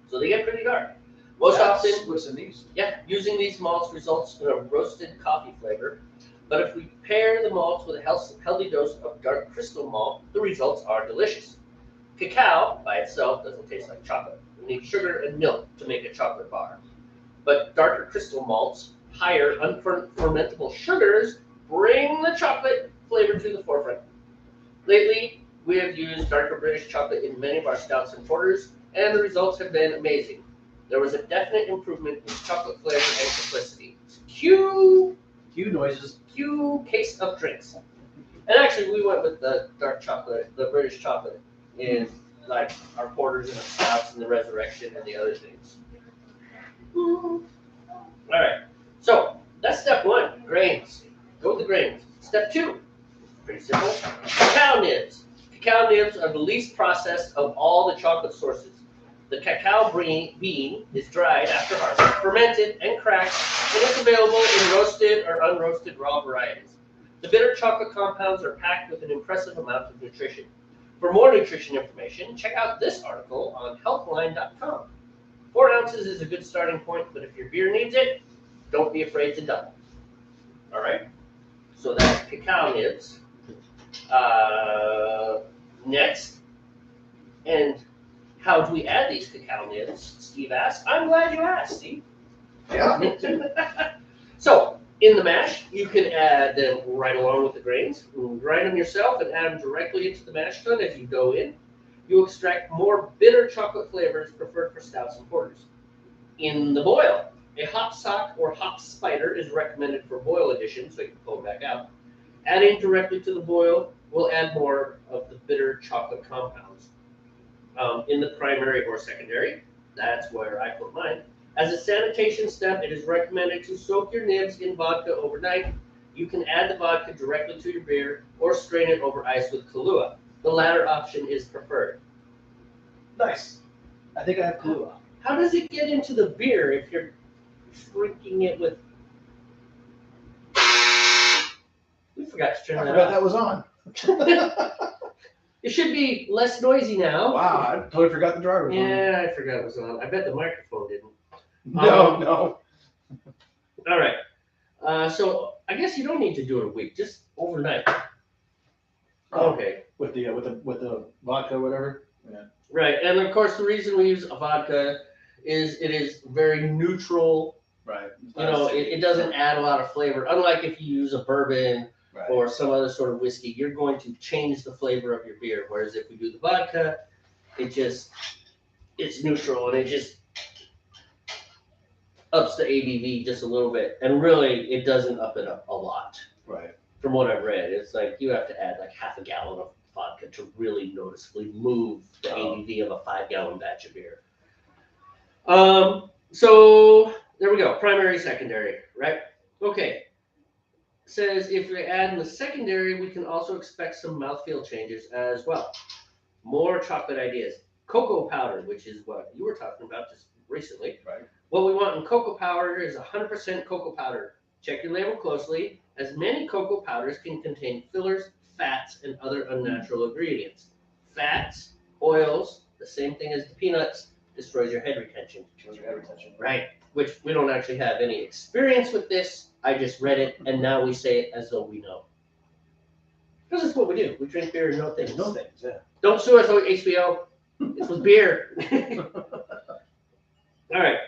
So they get pretty dark. Most often, what's in these? yeah, using these malts results in a roasted coffee flavor. But if we pair the malts with a healthy dose of dark crystal malt, the results are delicious. Cacao by itself doesn't taste like chocolate. We need sugar and milk to make a chocolate bar. But darker crystal malts, higher unfermentable sugars, bring the chocolate flavor to the forefront. Lately, we have used darker British chocolate in many of our stouts and porters, and the results have been amazing. There was a definite improvement in chocolate flavor and simplicity. Cue noises. Cue case of drinks. And actually, we went with the dark chocolate, the British chocolate, in like our porters and our stouts and the resurrection and the other things. All right. So that's step one, grains. Go with the grains. Step two, pretty simple. Cacao nibs. Cacao nibs are the least processed of all the chocolate sources. The cacao bean is dried after harvest, fermented, and cracked, and is available in roasted or unroasted raw varieties. The bitter chocolate compounds are packed with an impressive amount of nutrition. For more nutrition information, check out this article on healthline.com. 4 ounces is a good starting point, but if your beer needs it, don't be afraid to double. All right? So that's cacao nibs. Next, and how do we add these cacao nibs? Steve asked. I'm glad you asked, Steve. Yeah. So, in the mash, you can add them right along with the grains. Grind them yourself and add them directly into the mash tun as you go in. You extract more bitter chocolate flavors preferred for stouts and porters. In the boil, a hop sock or hop spider is recommended for boil addition, so you can pull them back out. Adding directly to the boil will add more of the bitter chocolate compounds. In the primary or secondary, that's where I put mine. As a sanitation step, it is recommended to soak your nibs in vodka overnight. You can add the vodka directly to your beer or strain it over ice with Kahlua. The latter option is preferred. Nice. I think I have Kahlua. How does it get into the beer if you're drinking it with... We forgot to turn I that forgot off. that was on. It should be less noisy now. Wow, I totally forgot the driver was on. Yeah, I forgot it was on. I bet the microphone didn't. No. All right. So I guess you don't need to do it a week, just overnight. Okay. With the vodka or whatever. Yeah. Right, and of course the reason we use a vodka is it is very neutral. Right. You know, it doesn't add a lot of flavor. Unlike if you use a bourbon or some other sort of whiskey, you're going to change the flavor of your beer. Whereas if we do the vodka, it's neutral and it just ups the ABV just a little bit. And really, it doesn't up it up a lot. Right. From what I've read, it's like you have to add like half a gallon of vodka to really noticeably move the ABV of a 5-gallon batch of beer. So there we go. Primary, secondary, right? Okay. Says if we add in the secondary, we can also expect some mouthfeel changes as well. More chocolate ideas. Cocoa powder, which is what you were talking about just recently. Right. What we want in cocoa powder is 100% cocoa powder. Check your label closely, as many cocoa powders can contain fillers, fats, and other unnatural ingredients. Fats, oils, the same thing as the peanuts, destroys your head retention. Right. Which we don't actually have any experience with this. I just read it, and now we say it as though we know. Because it's what we do. We drink beer and know things. Yeah. Don't sue us, HBO. This was beer. All right.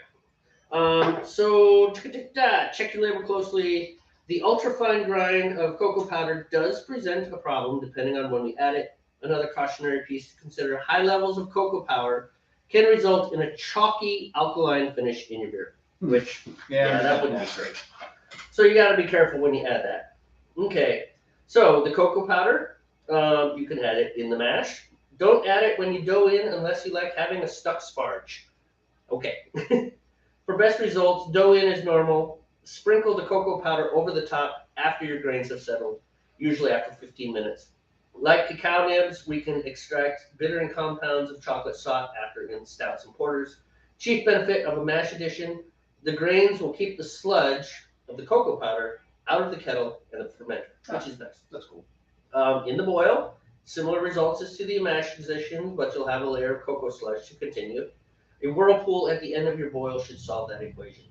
So check your label closely. The ultra-fine grind of cocoa powder does present a problem depending on when we add it. Another cautionary piece to consider: high levels of cocoa powder can result in a chalky alkaline finish in your beer, which that wouldn't be great. So you got to be careful when you add that. Okay, so the cocoa powder, you can add it in the mash. Don't add it when you dough in unless you like having a stuck sparge. Okay. For best results, dough in as normal. Sprinkle the cocoa powder over the top after your grains have settled, usually after 15 minutes. Like cacao nibs, we can extract bittering compounds of chocolate sought after in stouts and porters. Chief benefit of a mash addition: the grains will keep the sludge of the cocoa powder out of the kettle and the fermenter, which is nice. That's cool. In the boil, similar results as to the mash position, but you'll have a layer of cocoa sludge to continue. A whirlpool at the end of your boil should solve that equation.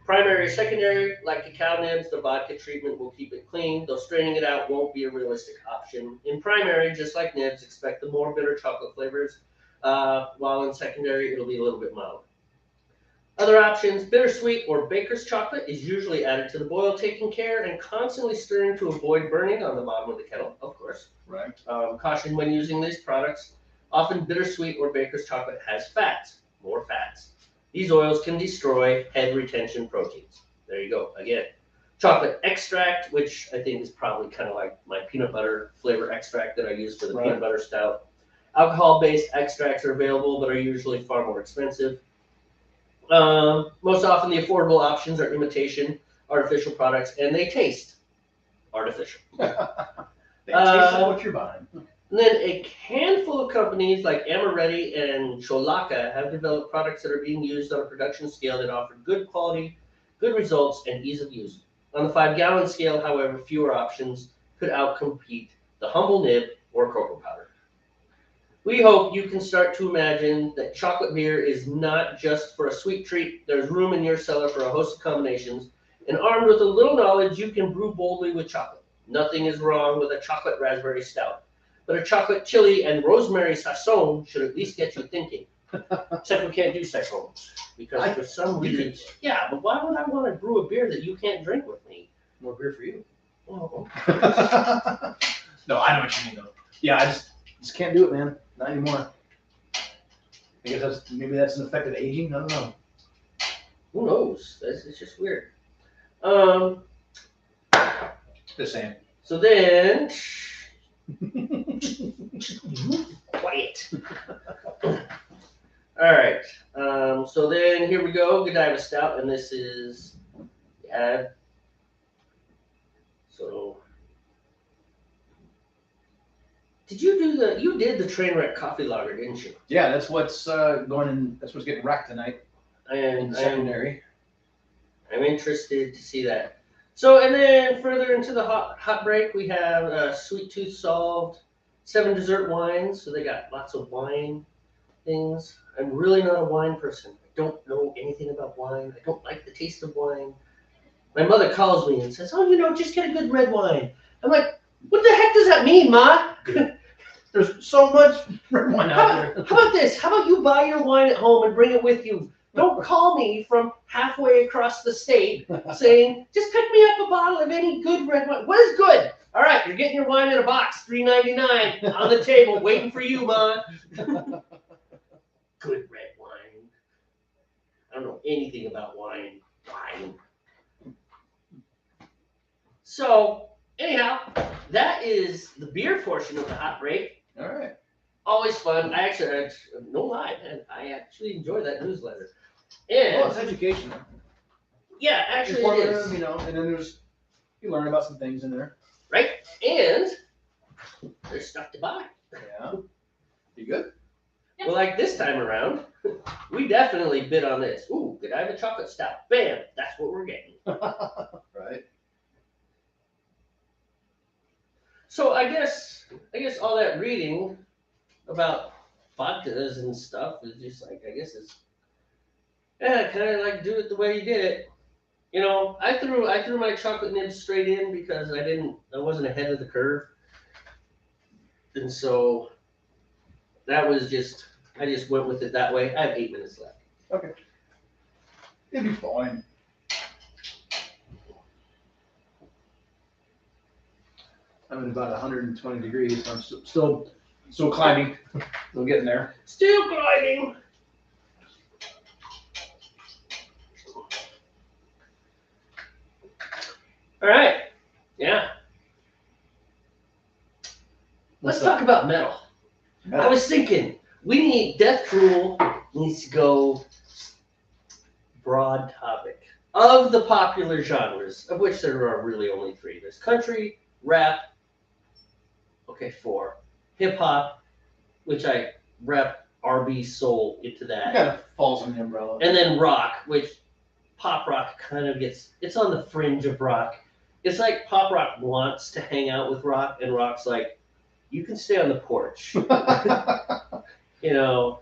Primary, secondary, like cacao nibs, the vodka treatment will keep it clean, though straining it out won't be a realistic option. In primary, just like nibs, expect the more bitter chocolate flavors, while in secondary, it'll be a little bit milder. Other options: bittersweet or baker's chocolate is usually added to the boil, taking care and constantly stirring to avoid burning on the bottom of the kettle, of course. Right. Caution when using these products: often bittersweet or baker's chocolate has fats, more fats. These oils can destroy head retention proteins. There you go, again. Chocolate extract, which I think is probably kind of like my peanut butter flavor extract that I use for the peanut butter stout. Alcohol-based extracts are available, but are usually far more expensive. Most often the affordable options are imitation, artificial products, and they taste artificial. They taste like what you're buying. And then a handful of companies like Amaretti and Cholaka have developed products that are being used on a production scale that offer good quality, good results, and ease of use. On the 5-gallon scale, however, fewer options could outcompete the humble nib or cocoa powder. We hope you can start to imagine that chocolate beer is not just for a sweet treat. There's room in your cellar for a host of combinations, and armed with a little knowledge, you can brew boldly with chocolate. Nothing is wrong with a chocolate raspberry stout, but a chocolate chili and rosemary saison should at least get you thinking. Except we can't do saisons, because for some reason, yeah, but why would I want to brew a beer that you can't drink with me? More beer for you. Oh. No, I know what you mean though. Yeah, I just can't do it, man. Not anymore. I guess maybe that's an effect of aging. I don't know. Who knows? It's just weird. Just saying. So then, quiet. All right. So then here we go. Godiva Stout, and this is the ad. So, did you do you did the Trainwreck coffee lager, didn't you? Yeah, that's what's going in. That's what's getting racked tonight. And secondary. I'm interested to see that. So, and then further into the hot break, we have Sweet Tooth Solved, 7 dessert wines. So they got lots of wine things. I'm really not a wine person. I don't know anything about wine. I don't like the taste of wine. My mother calls me and says, "Oh, just get a good red wine." I'm like, "What the heck does that mean, Ma?" There's so much red wine out there. How about this? How about you buy your wine at home and bring it with you? Don't call me from halfway across the state saying, just pick me up a bottle of any good red wine. What is good? All right, you're getting your wine in a box, $3.99 on the table, waiting for you, Ma. Good red wine. I don't know anything about wine. So, anyhow, that is the beer portion of the hot break. All right. Always fun. I no lie, man, I actually enjoy that newsletter. And Well, it's educational. Yeah, actually it is. You know, and then you learn about some things in there. Right? And there's stuff to buy. Yeah. You good? Well, like this time around, we definitely bid on this. Ooh, could I have a chocolate stout? Bam! That's what we're getting. Right. So I guess all that reading about vodkas and stuff is just like, I guess it's, yeah, kind of like do it the way you did it. You know, I threw my chocolate nibs straight in because I wasn't ahead of the curve. And so that was I just went with it that way. I have 8 minutes left. Okay. It'll be fine. I'm at about 120 degrees, so I'm still climbing. Still getting there. Still climbing. All right. Yeah. Let's talk about metal. I was thinking Death Cruel needs to go broad topic of the popular genres, of which there are really only 3. There's country, rap, 4, hip hop, which I wrap R&B soul into that. It kind of falls in the umbrella. And then rock, which pop rock kind of it's on the fringe of rock. It's like pop rock wants to hang out with rock, and rock's like, you can stay on the porch. You know,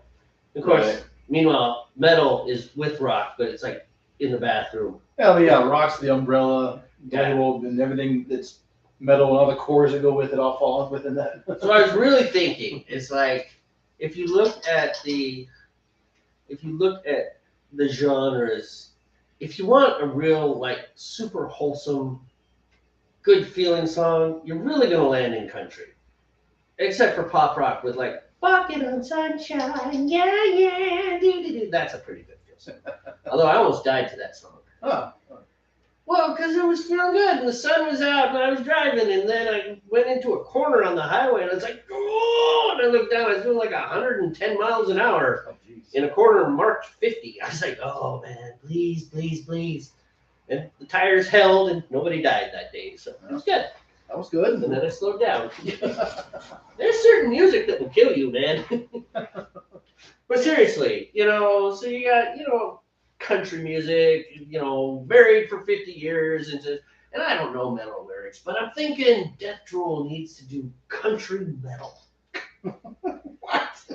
of course, right. Meanwhile, metal is with rock, but it's like in the bathroom. Yeah, rock's the umbrella, world, and everything that's metal and all the cores that go with it all fall within that. So I was really thinking, it's like, if you look at the genres, if you want a real, like, super wholesome, good feeling song, you're really gonna land in country. Except for pop rock with like "Walking on Sunshine," yeah, yeah, doo-doo-doo. That's a pretty good feel song. Although I almost died to that song. Oh. Well, because it was feeling good, and the sun was out, and I was driving, and then I went into a corner on the highway, and I was like, oh, and I looked down, I was doing like 110 miles an hour in a corner marked 50. I was like, oh man, please, please, please. And the tires held, and nobody died that day, so it was good. That was good. And then I slowed down. There's certain music that will kill you, man. But seriously, so you got, country music, varied for 50 years, and I don't know metal lyrics, but I'm thinking Death Cruel needs to do country metal. What?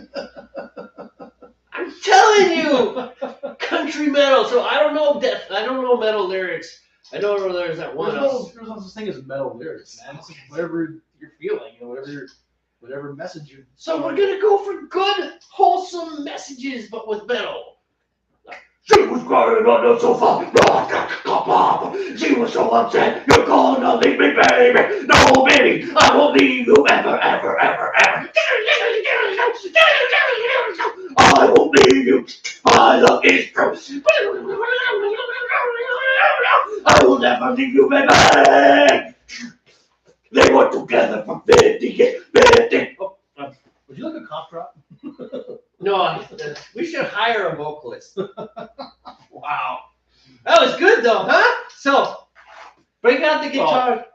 I'm telling you, country metal. So I don't know metal lyrics. I don't know there's that one. There's no such thing as metal lyrics, man. It's whatever you're feeling, whatever message you. So we're gonna go for good, wholesome messages, but with metal. She was crying on the sofa. She was so upset. You're gonna leave me, baby. No, baby, I won't leave you ever, ever, ever, ever. I won't leave you. My love is true. I will never leave you, baby. They were together for 50 years. 50. Would you like a cough drop? No, we should hire a vocalist. Wow. That was good though, huh? So, break out the guitar.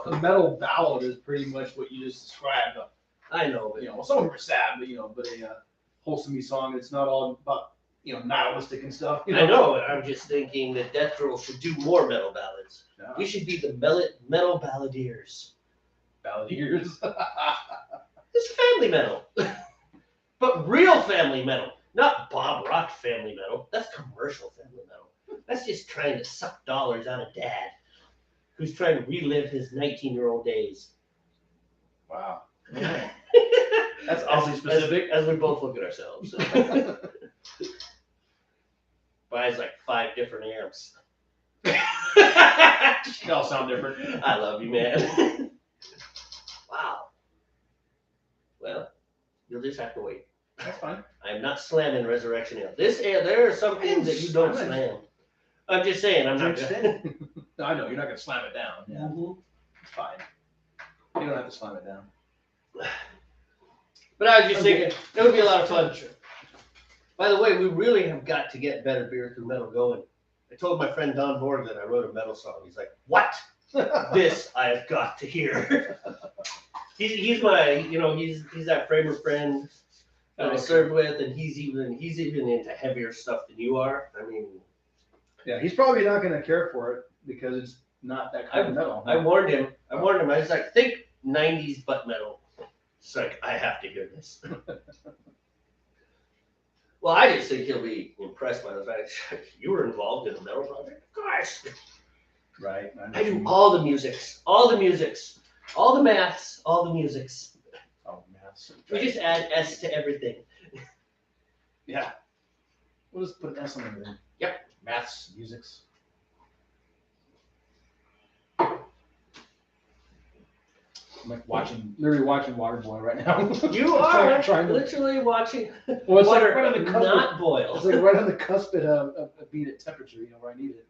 A metal ballad is pretty much what you just described. I know, but some of them are sad, but a wholesome song. It's not all about nihilistic and stuff. I know, but I'm just thinking that Death Cruel should do more metal ballads. No. We should be the metal balladeers. Balladeers. It's family metal. But real family metal. Not Bob Rock family metal. That's commercial family metal. That's just trying to suck dollars out of dad who's trying to relive his 19-year-old days. Wow. That's awfully specific. As we both look at ourselves. buys like 5 different amps. They all sound different. I love you, man. Wow. Well, you'll just have to wait. That's fine. I'm not slamming Resurrection Ale. This ale, there are some things that you don't slam. I'm just saying, I'm not gonna. No, I know, you're not going to slam it down. Yeah. Mhm. It's fine. You don't have to slam it down. But I was just thinking, it would be a lot of fun. By the way, we really have got to get Better Beer Through Metal going. I told my friend Don Borg that I wrote a metal song. He's like, what? This I have got to hear. He's my, he's that Framer friend that I served with, and he's even into heavier stuff than you are. I mean, yeah, he's probably not going to care for it because it's not that kind of metal. I warned him. I was like, think 90s butt metal. It's like, I have to hear this. Well, I just think he'll be impressed by the fact that you were involved in a metal project. Of course. Right. I do all the musics, all the musics, all the maths, all the musics. Oh, maths. We just add S to everything. Yeah. We'll just put an S on everything. Yep. Maths, musics. I'm like literally watching water boil right now. You are trying to literally watching well, it's water like right on the cusp not boil. It's like right on the cusp of being at temperature, where I need it.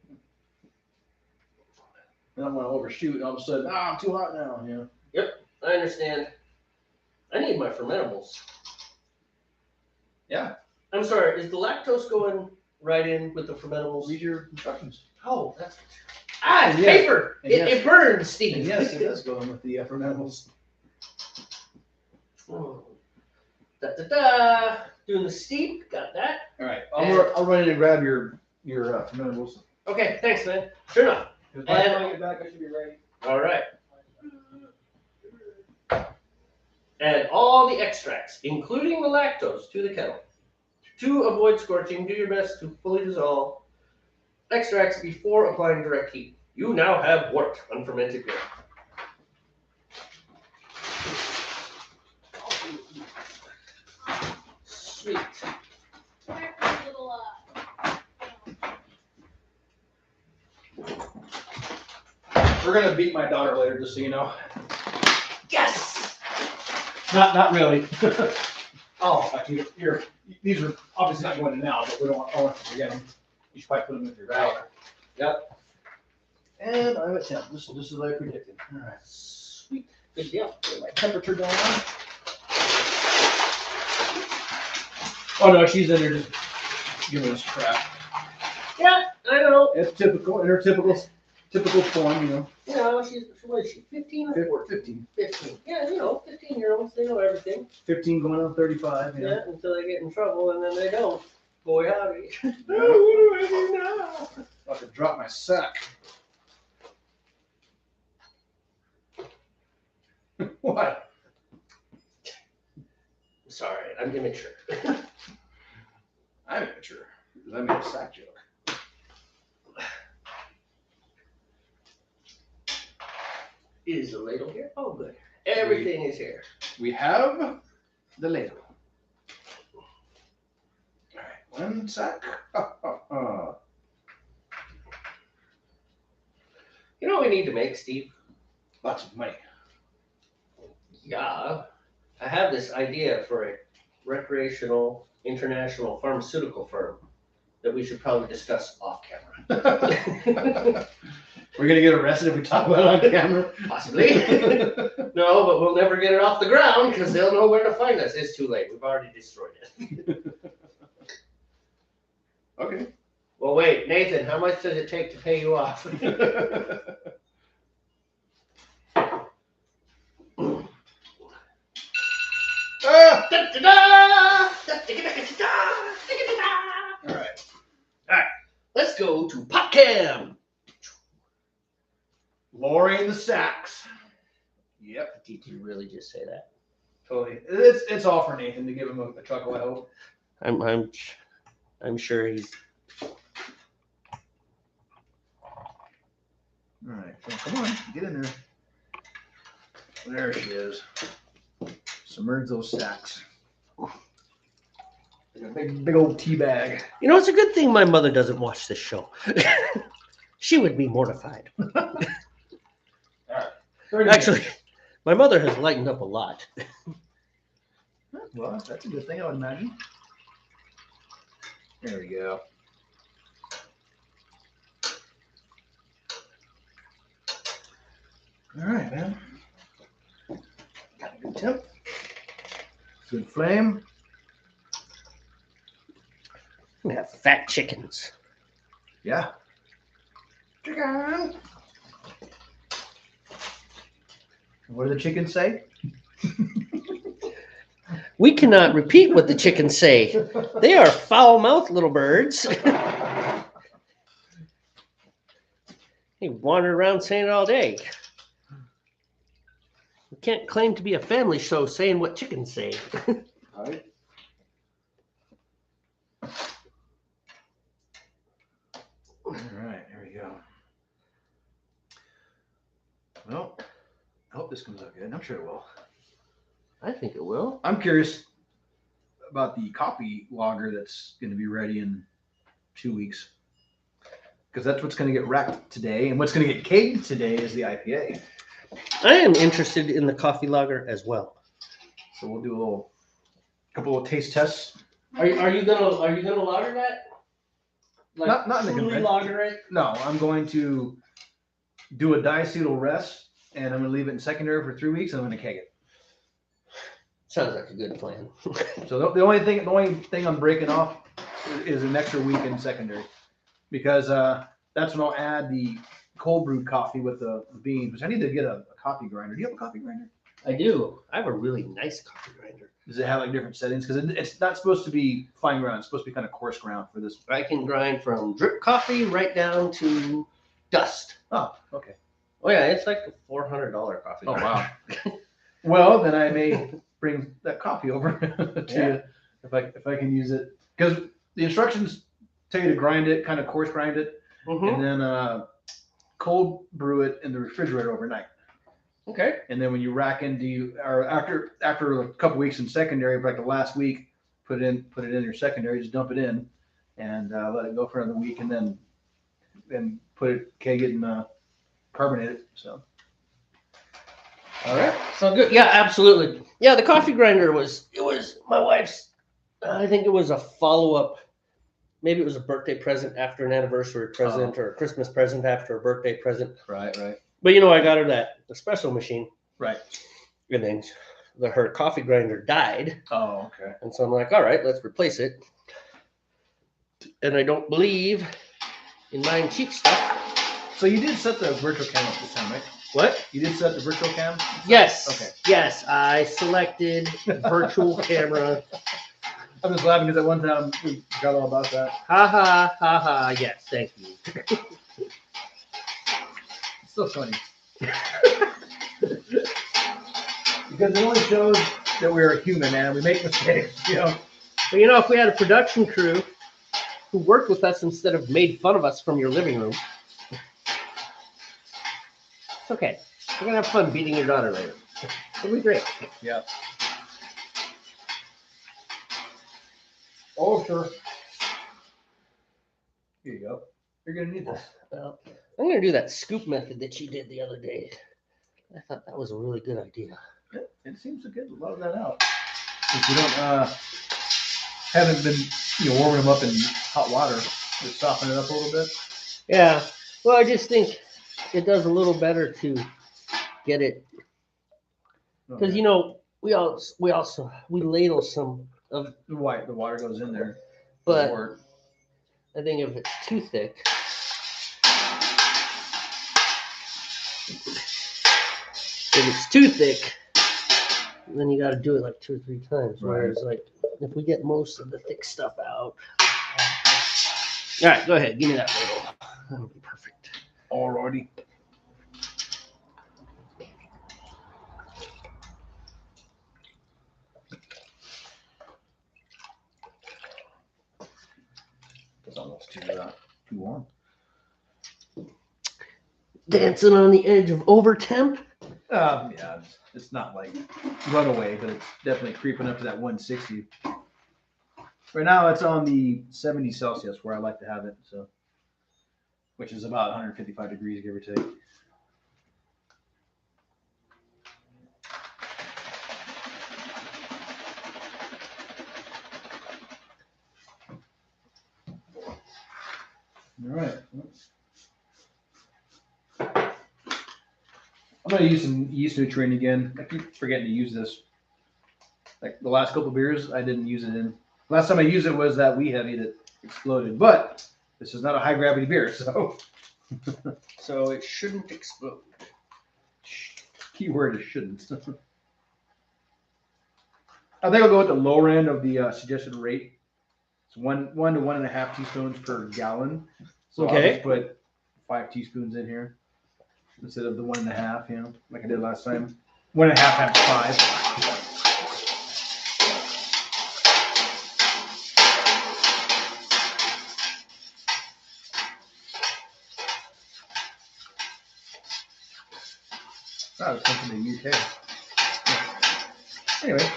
I don't want to overshoot, and all of a sudden, I'm too hot now. Yep, I understand. I need my fermentables. Yeah. I'm sorry, is the lactose going right in with the fermentables? Read your instructions. Oh, that's... it's yes. paper! Yes. It burns, Steve. And yes, it does go in with the fermentables. Da-da-da! Doing the steep, got that. All right, I'll run in and grab your fermentables. Okay, thanks, man. Sure enough. By the time I get back, I should be ready. All right. Add all the extracts, including the lactose, to the kettle. To avoid scorching, do your best to fully dissolve extracts before applying direct heat. You now have wort, unfermented beer. Sweet. We're gonna beat my daughter later, just so you know. Yes! Not really. These are obviously not going to now, but we don't want to forget them. You should probably put them with your daughter. Yep. And I'm at 10. This is what I predicted. All right. Sweet. Good deal. Get my temperature down. Oh no, she's in there just giving us crap. Yeah, I know. It's typical, in her typical form, She's, what is she, 15 or 15. 15. Yeah, 15-year-olds, they know everything. 15 going on 35. Yeah, until they get in trouble, and then they don't. Boy, howdy. Yeah. Oh, what do I do now? About to drop my sack. What? Sorry, I'm immature. I'm immature because I made a sack joke. Is the ladle here? Oh, good. Everything is here. We have the ladle. All right, one sack. You know what we need to make, Steve? Lots of money. Yeah. I have this idea for a recreational international pharmaceutical firm that we should probably discuss off camera. We're gonna get arrested if we talk about it on camera. Possibly. No, but we'll never get it off the ground because they'll know where to find us. It's too late. We've already destroyed it. Okay. Well, wait, Nathan, how much does it take to pay you off? All right. Let's go to PopCam. Lowering the sacks. Yep. Did you really just say that? Totally. It's all for Nathan to give him a chuckle, I hope. I'm sure he's. All right, so come on, get in there. There she is. Submerge those sacks. A big old tea bag. You know, it's a good thing my mother doesn't watch this show. She would be mortified. Actually, my mother has lightened up a lot. Well, that's a good thing, I would imagine. There we go. All right, man. Got a good temp. Good flame. We have fat chickens. Yeah. Chicken. What do the chickens say? We cannot repeat what the chickens say. They are foul-mouthed little birds. They wander around saying it all day. We can't claim to be a family show saying what chickens say. All right. All right, there we go. Well, I hope this comes out good. I'm sure it will. I think it will. I'm curious about the coffee lager that's going to be ready in 2 weeks. Because that's what's going to get racked today. And what's going to get kegged today is the IPA. I am interested in the coffee lager as well. So we'll do a couple of taste tests. Are you gonna lager that? Like Not in the truly convent. lager it? No, I'm going to do a diacetyl rest, and I'm going to leave it in secondary for 3 weeks, and I'm going to keg it. Sounds like a good plan. So the only thing I'm breaking off is an extra week in secondary, because that's when I'll add the cold brewed coffee with the beans. Which I need to get a coffee grinder. Do you have a coffee grinder? I do. I have a really nice coffee grinder. Does it have like different settings? Because it's not supposed to be fine ground. It's supposed to be kind of coarse ground for this. I can grind from drip coffee right down to dust. Oh, okay. Oh yeah, it's like a $400 coffee Oh grinder. wow. Well, then I may bring that coffee over to you if I can use it, because the instructions tell you to grind it, kind of coarse grind it, and then cold brew it in the refrigerator overnight. Okay. And then when you rack after a couple weeks in secondary, like the last week, put it in your secondary, just dump it in, and let it go for another week, and then keg it and carbonate it. So. All right. So good. Yeah, absolutely. Yeah, the coffee grinder was my wife's. I think it was a follow-up. Maybe it was a birthday present after an anniversary present, or a Christmas present after a birthday present. Right. But you know, I got her that espresso machine. Right. And then her coffee grinder died. Oh, okay. And so I'm like, all right, let's replace it. And I don't believe in buying cheap stuff. So you did set the virtual cam up this time, right? What? You did set the virtual cam? Yes. Okay. Yes, I selected virtual camera. I'm just laughing because at one time we forgot all about that. Ha ha ha ha. Yes, thank you. It's still funny. Because it only shows that we're human, man. We make mistakes, you know. But you know, if we had a production crew who worked with us instead of made fun of us from your living room, it's okay. We're gonna have fun beating your daughter later. It'll be great. Yeah. Oh, sure. Here you go. You're gonna need this. Well, I'm gonna do that scoop method that you did the other day. I thought that was a really good idea. It seems to get a lot of that out. If you don't haven't been warming them up in hot water, just soften it up a little bit. Yeah. Well, I just think it does a little better to get it, because you know we ladle some of the water goes in there. But I think if it's too thick, then you got to do it like 2 or 3 times. Right. Whereas, like, if we get most of the thick stuff out. All right, go ahead. Give me that ladle. That'll be perfect. Alrighty. It's almost too warm. Dancing on the edge of over temp. Yeah, it's not like runaway, but it's definitely creeping up to that 160. Right now it's on the 70 Celsius where I like to have it, so which is about 155 degrees, give or take. All right. I'm going to use some yeast nutrient again. I keep forgetting to use this. Like the last couple beers, I didn't use it in. Last time I used it was that Wee Heavy that exploded. But this is not a high gravity beer, so. So it shouldn't explode. Keyword is shouldn't. I think I'll go with the lower end of the suggested rate. It's 1 to 1.5 teaspoons per gallon. So Okay. I'll just put 5 teaspoons in here instead of the 1.5, you know, like I did last time. 1.5 times 5. Oh, it's something in the UK. Anyway.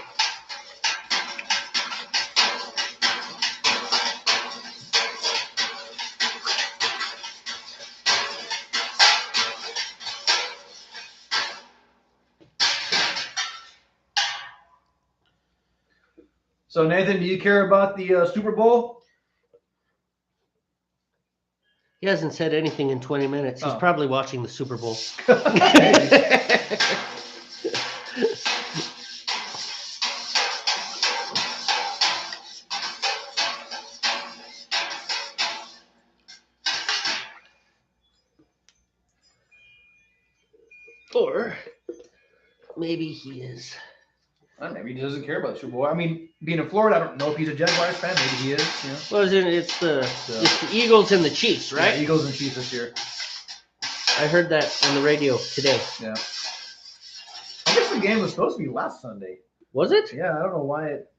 So Nathan, do you care about the Super Bowl? He hasn't said anything in 20 minutes. He's probably watching the Super Bowl. Or maybe he is. Maybe he doesn't care about the Super Bowl. I mean, being in Florida, I don't know if he's a Jaguars fan. Maybe he is. You know? Well, it's the Eagles and the Chiefs, right? Yeah, Eagles and Chiefs this year. I heard that on the radio today. Yeah. I guess the game was supposed to be last Sunday. Was it? Yeah, I don't know why it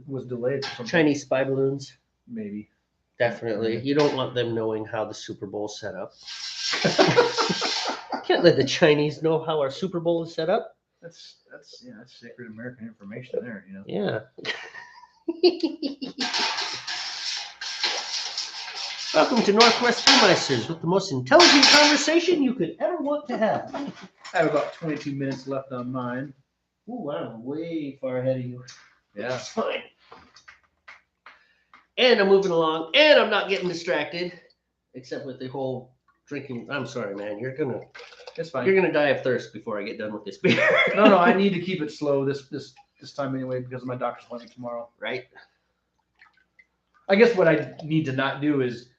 was delayed. For Chinese spy balloons. Maybe. Definitely. You don't want them knowing how the Super Bowl's set up. Can't let the Chinese know how our Super Bowl is set up. That's sacred American information there, you know. Yeah. Welcome to Northwest Brewmeisters with the most intelligent conversation you could ever want to have. I have about 22 minutes left on mine. Ooh, I'm way far ahead of you. Yeah. That's fine. And I'm moving along, and I'm not getting distracted, except with the whole drinking. I'm sorry, man. It's fine. You're gonna die of thirst before I get done with this beer. No, I need to keep it slow this time anyway because of my doctor's appointment tomorrow. Right. I guess what I need to not do is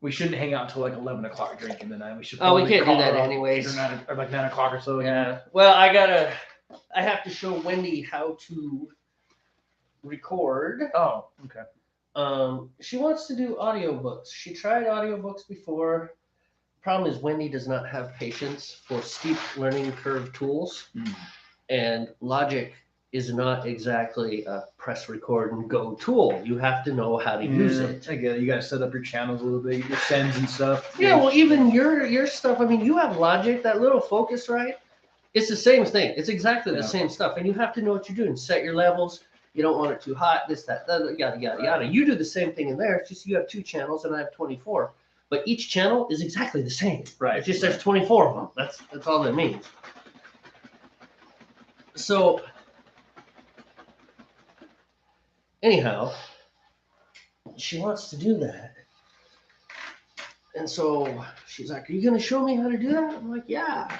we shouldn't hang out until like 11 o'clock drinking the night. We should. Oh, we can't do call that it off anyways. Or like 9 o'clock or so. Yeah. Well, I have to show Wendy how to record. Oh, okay. She wants to do audiobooks. She tried audiobooks before. Problem is Wendy does not have patience for steep learning curve tools, and Logic is not exactly a press record and go tool. You have to know how to use it. I get it. You got to set up your channels a little bit, your sends and stuff. Yeah, well, even your stuff. I mean, you have Logic, that little Focusrite. It's the same thing. It's exactly the same stuff, and you have to know what you're doing. Set your levels. You don't want it too hot. This, that, yada, yada, yada. You do the same thing in there. It's just you have 2 channels, and I have 24. But each channel is exactly the same. Right. It's just there's 24 of them. That's all that means. So anyhow, she wants to do that. And so she's like, "Are you gonna show me how to do that?" I'm like, "Yeah,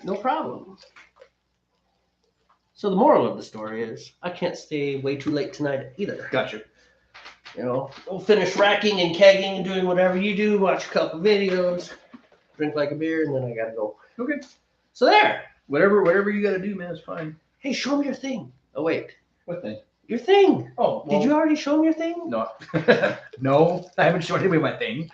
no problem." So the moral of the story is I can't stay way too late tonight either. Gotcha. You know, we'll finish racking and kegging and doing whatever you do, watch a couple videos, drink like a beer, and then I gotta go. Okay. So there. Whatever you gotta do, man, it's fine. Hey, show me your thing. Oh wait. What thing? Your thing. Oh, well, did you already show him your thing? No. No, I haven't shown anybody my thing.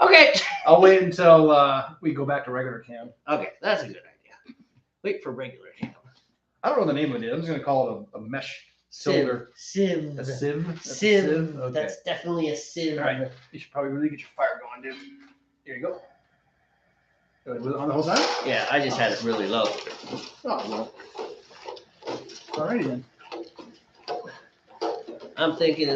Okay. I'll wait until we go back to regular cam. Okay, that's a good idea. Wait for regular cam. I don't know what the name of it is. I'm just gonna call it a mesh cylinder. Sieve. A sieve? That's a Sieve. Okay. That's definitely a sieve. All right. You should probably really get your fire going, dude. Here you go. Was it on the whole time? Yeah, I just had it really low. Oh, well. Alrighty then. I'm thinking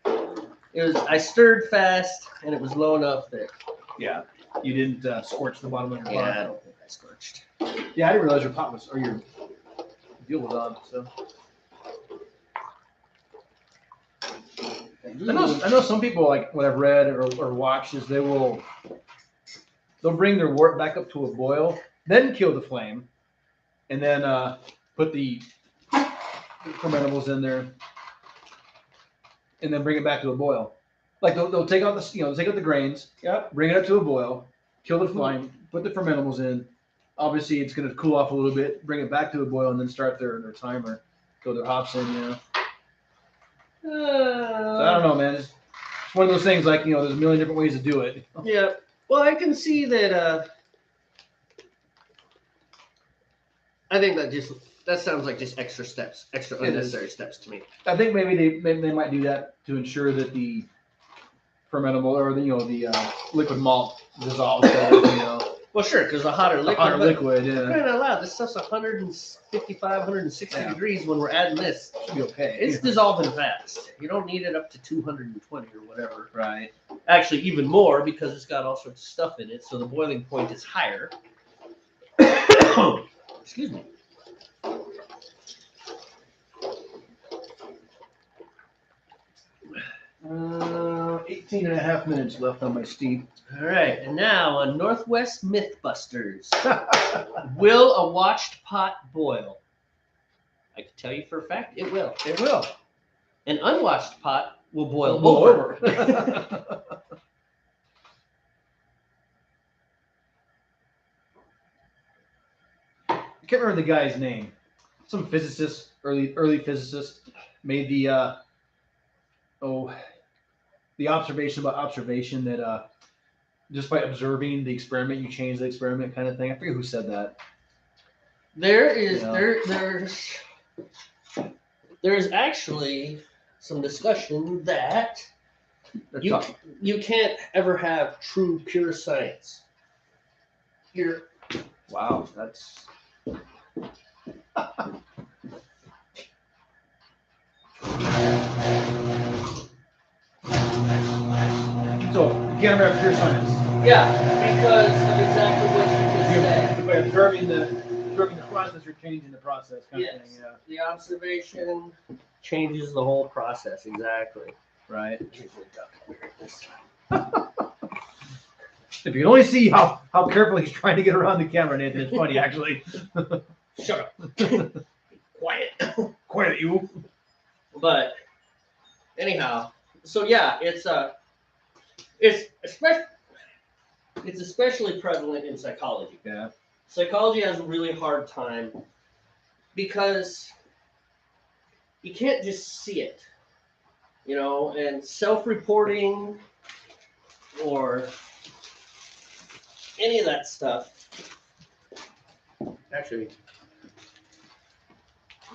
I stirred fast and it was low enough that. Yeah. You didn't scorch the bottom of your pot. Yeah, I don't think I scorched. Yeah, I didn't realize your pot was, or your deal was on. So I know some people, like what I've read or watched, is they'll bring their wort back up to a boil, then kill the flame, and then put the fermentables in there, and then bring it back to a boil. Like they'll take out the grains, bring it up to a boil, kill the flame, put the fermentables in. Obviously, it's going to cool off a little bit, bring it back to a boil, and then start their timer, throw their hops in. So I don't know, man. It's one of those things, like, there's a million different ways to do it. Yeah. Well, I can see that. I think that sounds like just extra unnecessary steps to me. I think maybe they might do that to ensure that the fermentable or the liquid malt dissolves better. Well, sure, because the hotter liquid. Yeah. Crying out loud, this stuff's 155, 160 degrees when we're adding this. Should be okay. It's dissolving fast. You don't need it up to 220 or whatever. Right. Actually, even more because it's got all sorts of stuff in it, so the boiling point is higher. Excuse me. 18 and a half minutes left on my steam. All right, and now on Northwest Mythbusters, will a watched pot boil? I can tell you for a fact, it will. It will. An unwatched pot will boil over. I can't remember the guy's name. Some physicist, early physicist, made the observation about observation that just by observing the experiment, you change the experiment, kind of thing. I forget who said that. There's actually some discussion that you can't ever have true pure science. Wow, that's. So you can't have pure science. Yeah, because of exactly what you just said. By observing the process, you're changing the process, kind of thing. Yeah. The observation changes the whole process. Exactly. Right. If you can only see how carefully he's trying to get around the camera, Nathan, it's funny actually. Shut up. Quiet. Quiet, you. But anyhow, so yeah, it's especially prevalent in psychology. Yeah. Psychology has a really hard time because you can't just see it, and self-reporting or any of that stuff. Actually,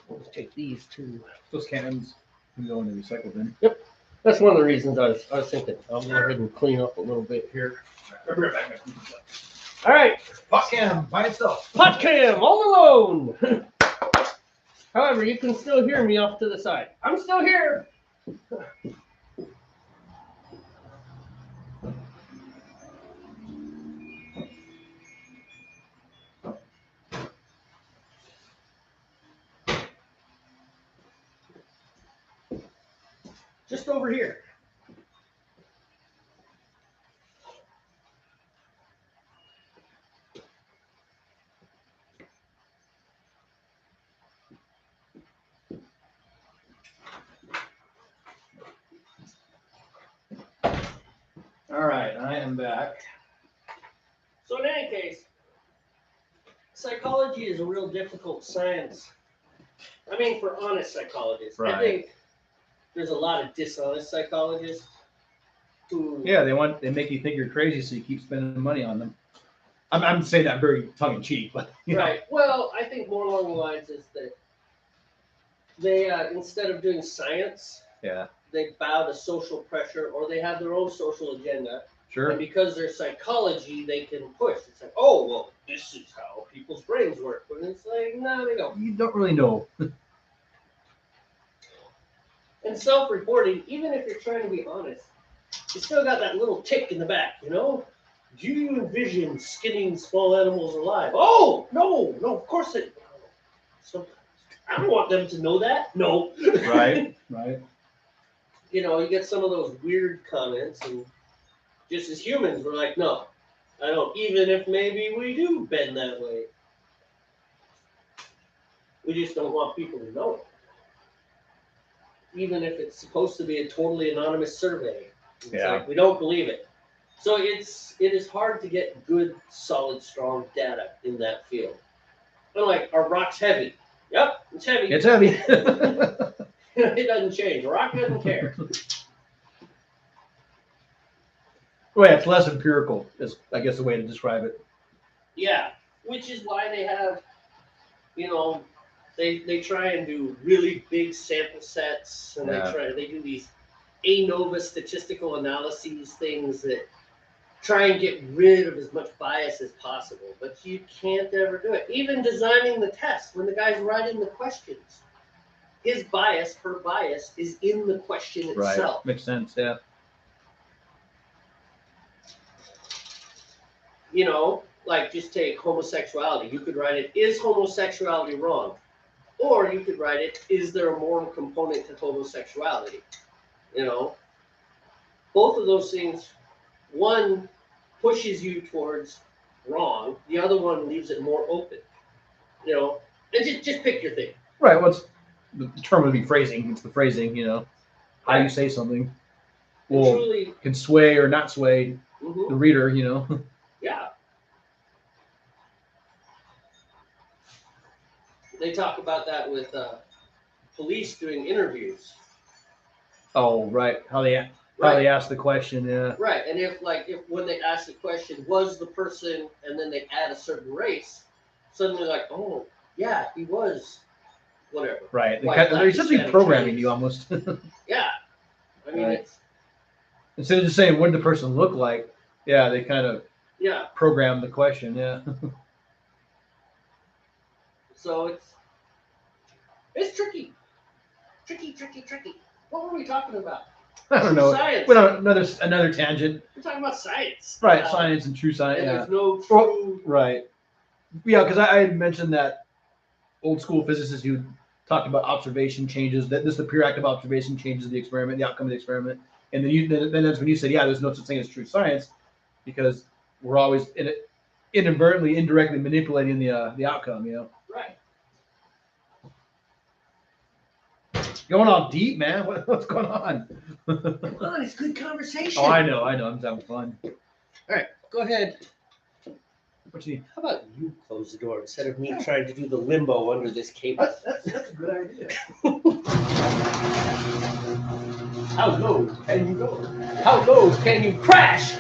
let's take these too. Those cans can go in the recycle bin. Yep. That's one of the reasons I was thinking. I'll go ahead and clean up a little bit here. All right. Pot cam by itself. Pot cam all alone. However, you can still hear me off to the side. I'm still here. Just over here. All right, I am back. So in any case, psychology is a real difficult science. I mean, for honest psychologists. Right. I think there's a lot of dishonest psychologists who. Yeah, they make you think you're crazy, so you keep spending money on them. I'm saying that very tongue in cheek, but right. Well, I think more along the lines is that they instead of doing science, they bow to social pressure, or they have their own social agenda. Sure. And because they're psychology, they can push. It's like, oh, well, this is how people's brains work. But it's like, no, they don't. You don't really know. And self-reporting, even if you're trying to be honest, you still got that little tick in the back, you know? Do you envision skinning small animals alive? Oh, no, of course it. So I don't want them to know that. No. Right. You know, you get some of those weird comments, and just as humans, we're like, no, I don't. Even if maybe we do bend that way, we just don't want people to know it. Even if it's supposed to be a totally anonymous survey, it's like we don't believe it. So it is hard to get good, solid, strong data in that field. I'm like, are rocks heavy? Yep, it's heavy. It's heavy. It doesn't change. A rock doesn't care. Well, it's less empirical, is I guess the way to describe it. Yeah, which is why they have, you know, they try and do really big sample sets, and they do these ANOVA statistical analyses things that try and get rid of as much bias as possible, but you can't ever do it. Even designing the test, when the guy's writing the questions, his bias, her bias, is in the question itself. Right. Makes sense, yeah. You know, like just take homosexuality. You could write it, is homosexuality wrong? Or you could write it, is there a moral component to homosexuality? You know, both of those things, one pushes you towards wrong, the other one leaves it more open. You know, and just pick your thing. Right. What's the term would be phrasing? It's the phrasing, you know, how you say something. Well, truly, can sway or not sway the reader, you know. Yeah. They talk about that with police doing interviews. Oh, right. How they ask the question, yeah. Right, and if when they ask the question, was the person, and then they add a certain race, suddenly like, oh, yeah, he was, whatever. Right. They're essentially programming you almost. Yeah. I mean, it's... Instead of just saying, what did the person look like? Yeah, they kind of program the question, yeah. So it's tricky. Tricky. What were we talking about? I don't know. Science. Well, another tangent. We're talking about science. Right, science and true science. And there's no true... Right. Yeah, because I had mentioned that old school physicist who talked about observation changes, that the pure act of observation changes the experiment, the outcome of the experiment. And then that's when you said, yeah, there's no such thing as true science, because we're always inadvertently, indirectly manipulating the outcome, you know. Right. Going all deep, man. What's going on? Come on, it's good conversation. Oh, I know. I'm having fun. All right, go ahead. What you need? How about you close the door instead of me trying to do the limbo under this cable? That's a good idea. How low can you go? How low can you crash?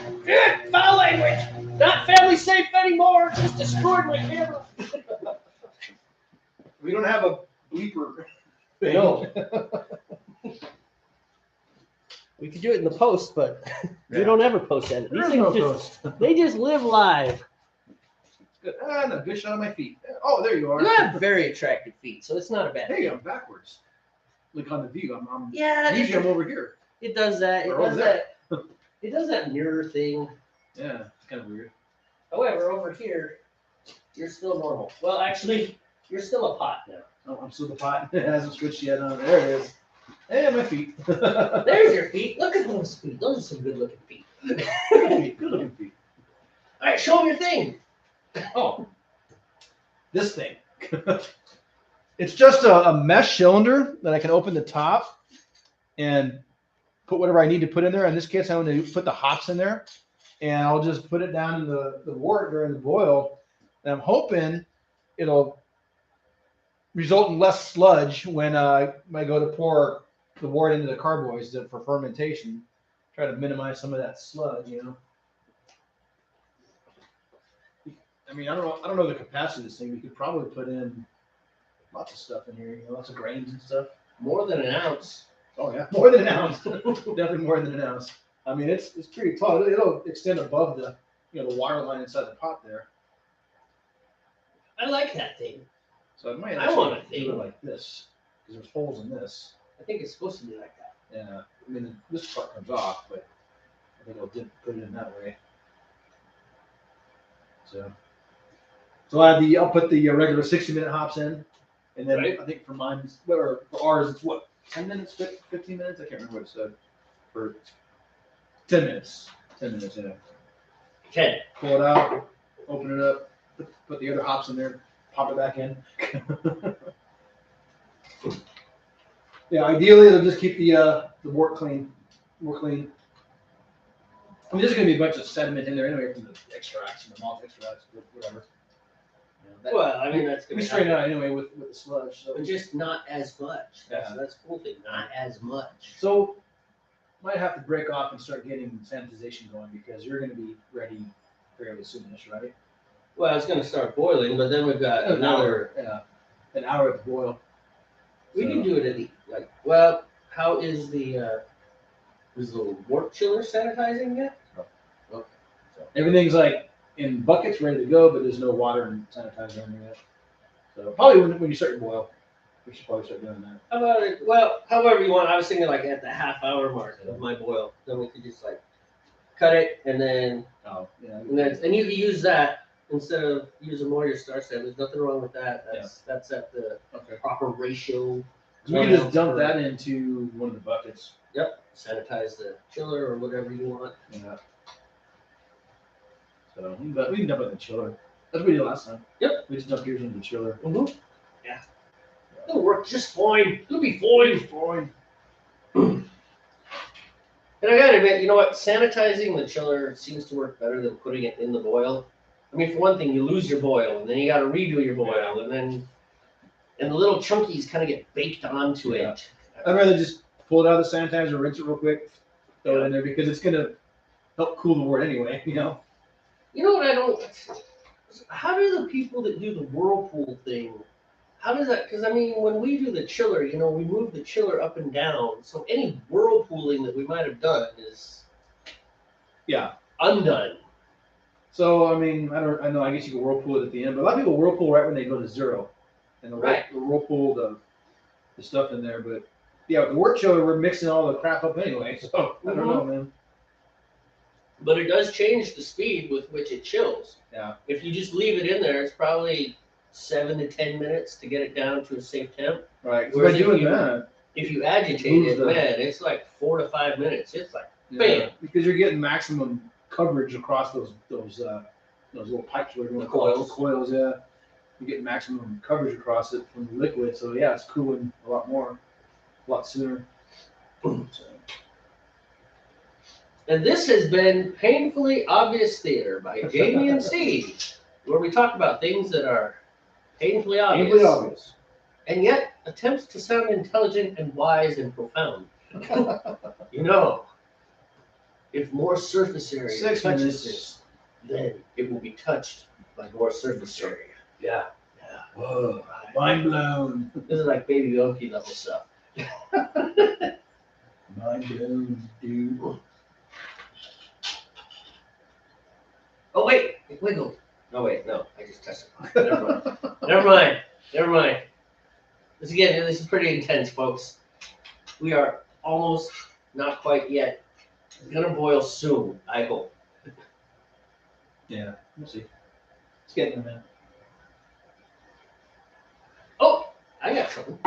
Foul language. Not family safe anymore. Just destroyed my camera. We don't have a bleeper. No. We could do it in the post, but we don't ever post edit. These things they just live live. Good. No, good shot on my feet. Oh, there you are. You have very attractive feet, so it's not a bad thing. Hey, I'm backwards. Look on the view. Usually I'm over here. It does that. It does that mirror thing. Yeah, it's kind of weird. However, over here, you're still normal. Well, actually, you're still a pot now. Oh, I'm still the pot. It hasn't switched yet. There it is. Hey, my feet. There's your feet. Look at those feet. Those are some good-looking feet. Good looking feet. All right, show them your thing. Oh, this thing. It's just a mesh cylinder that I can open the top and put whatever I need to put in there. In this case, I'm going to put the hops in there, and I'll just put it down in the wort during the boil. And I'm hoping it'll result in less sludge when I go to pour the wort into the carboys for fermentation. Try to minimize some of that sludge, you know. I mean, I don't know the capacity of this thing. We could probably put in lots of stuff in here, you know, lots of grains and stuff. More than an ounce. Oh yeah, more than an ounce. Definitely more than an ounce. I mean, it's pretty tall. It'll extend above the the wire line inside the pot there. I like that thing. So I might want a do it like this, because there's holes in this. I think it's supposed to be like that. Yeah, I mean, this part comes off, but I think I'll put it in that way. So I'll put the regular 60-minute hops in, and then Right. I think for mine, or for ours, it's what, 10 minutes, 15 minutes? I can't remember what it said. For 10 minutes. 10 minutes, yeah. 10. Pull it out, open it up, put the other hops in there, pop it back in. Yeah, ideally it'll just keep the wort clean, more clean. I mean, there's going to be a bunch of sediment in there anyway from the extracts and the malt extracts, whatever. Well, I mean, that's We going to straighten it out anyway with the sludge. So. But just not as much. Yeah. That's the cool thing. Not as much. So might have to break off and start getting sanitization going because you're going to be ready fairly soonish, right? Well, it's going to start boiling, but then we've got another. An hour at the boil. We can do it at the like. Well, how is the wort chiller sanitizing yet? Oh. Okay. So everything's like in buckets ready to go, but there's no water and sanitizer in there yet. So probably when you start your boil, we should probably start doing that. How about it? Well, however you want. I was thinking like at the half-hour mark of my boil, then we could just like cut it and then and you can use that instead of using more of your star set. There's nothing wrong with that. That's at the proper ratio. We can just dump that into one of the buckets. Yep. Sanitize the chiller or whatever you want. Yeah. So we can dump it in the chiller. That's what we did last time. Yep. We just dumped yours into the chiller. Mm-hmm. Yeah. It'll work just fine. It'll be fine. And I gotta admit, you know what? Sanitizing the chiller seems to work better than putting it in the boil. I mean, for one thing, you lose your boil, and then you gotta redo your boil, and the little chunkies kind of get baked onto it. I'd rather just pull it out of the sanitizer, rinse it real quick, throw it in there because it's gonna help cool the wort anyway. You know. You know what I don't? How do the people that do the whirlpool thing? How does that? Because I mean, when we do the chiller, you know, we move the chiller up and down. So any whirlpooling that we might have done is undone. So I mean, I know. I guess you can whirlpool it at the end, but a lot of people whirlpool right when they go to zero, and they'll whirlpool the stuff in there. But yeah, with the wort chiller, we're mixing all the crap up anyway. So I don't know, man. But it does change the speed with which it chills. Yeah. If you just leave it in there, it's probably 7 to 10 minutes to get it down to a safe temp. Right. By doing that, if you agitate it, man, it's like 4 to 5 minutes. It's like bam. Because you're getting maximum coverage across those little pipes where the coils. Coils, yeah. You get maximum coverage across it from the liquid, so yeah, it's cooling a lot sooner. So. And this has been Painfully Obvious Theater by Jamie and Steve, where we talk about things that are painfully obvious. And yet attempts to sound intelligent and wise and profound. You know, if more surface area touches this, then it will be touched by more surface area. Yeah. Whoa, mind blown. This is like Baby Yoki level stuff. Mind blown, dude. Oh wait, it wiggled. No wait, no, I just touched it. Never mind. This is pretty intense, folks. We are almost, not quite yet, gonna boil soon, I hope. Yeah, we'll see. It's getting there, man. Oh, I got something.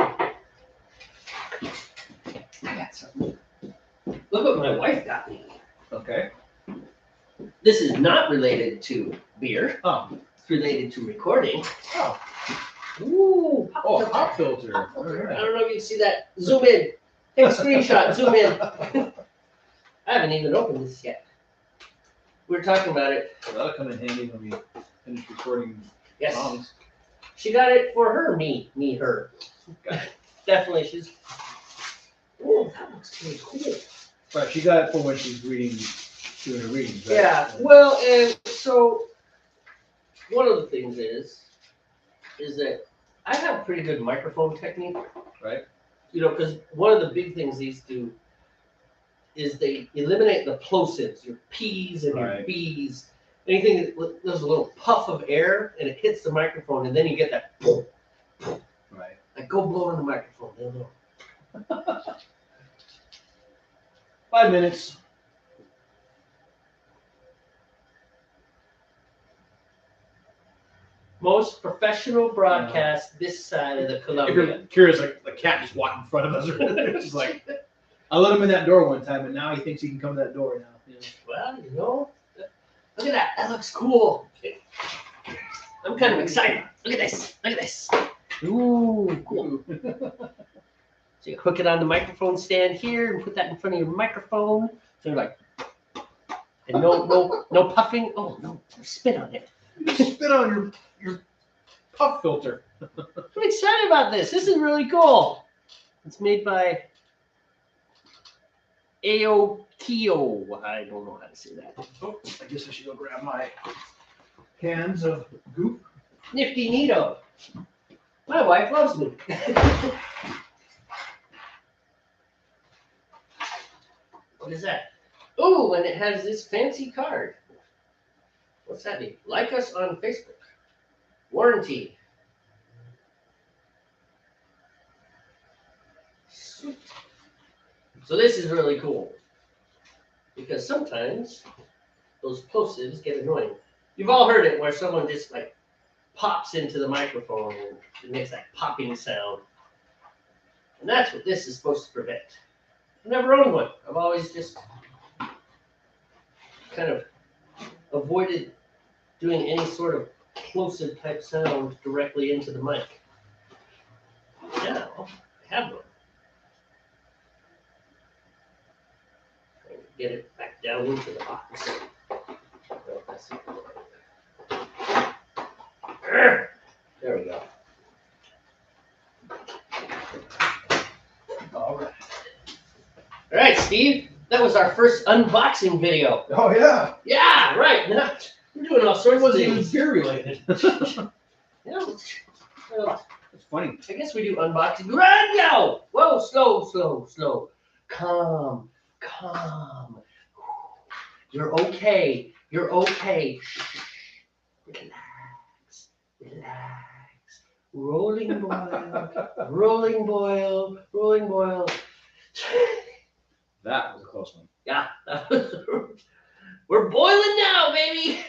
Look what my wife got me. Okay. This is not related to beer. Oh. It's related to recording. Oh. Ooh, pop filter. I don't know if you can see that. Zoom in. Take a screenshot. Zoom in. I haven't even opened this yet. We were talking about it. So that'll come in handy when we finish recording songs. She got it for her, me, her. Definitely, she's. Oh, that looks really cool. Right, she got it for when she's doing her readings, right? Yeah, well, and so one of the things is that I have pretty good microphone technique. Right. You know, because one of the big things these do is they eliminate the plosives, your P's and your B's. Anything that there's a little puff of air and it hits the microphone, and then you get that boom, boom. Right. Like go blow on the microphone. They'll know. 5 minutes. Most professional broadcast this side of the If Columbia. you're curious, like the cat just walked in front of us. It's just like, I let him in that door one time, and now he thinks he can come to that door now. You know? Well, you know, look at that. That looks cool. I'm kind of excited. Look at this. Look at this. Ooh, cool. So you hook it on the microphone stand here and put that in front of your microphone. So you're like, and no puffing. Oh no, spit on it. You just spit on your puff filter. I'm excited about this. This is really cool. It's made by AOTO. I don't know how to say that. Oh, I guess I should go grab my cans of goop. Nifty neato. My wife loves me. What is that? Oh, and it has this fancy card. What's that mean? Like us on Facebook. Warranty. Sweet. So this is really cool. Because sometimes those plosives get annoying. You've all heard it where someone just like pops into the microphone and it makes that popping sound. And that's what this is supposed to prevent. I've never owned one. I've always just kind of avoided doing any sort of plosive type sound directly into the mic. Now I have one. Get it back down into the box. There we go. All right. All right, Steve. That was our first unboxing video. Oh yeah. Yeah, right. Now, we're doing all It sorts of wasn't even things. beer related. Yeah, well, It's funny. I guess we do unboxing. Radio! Whoa, slow. Calm. You're okay. Relax. Rolling boil. That was a close one. Yeah, we're boiling now, baby.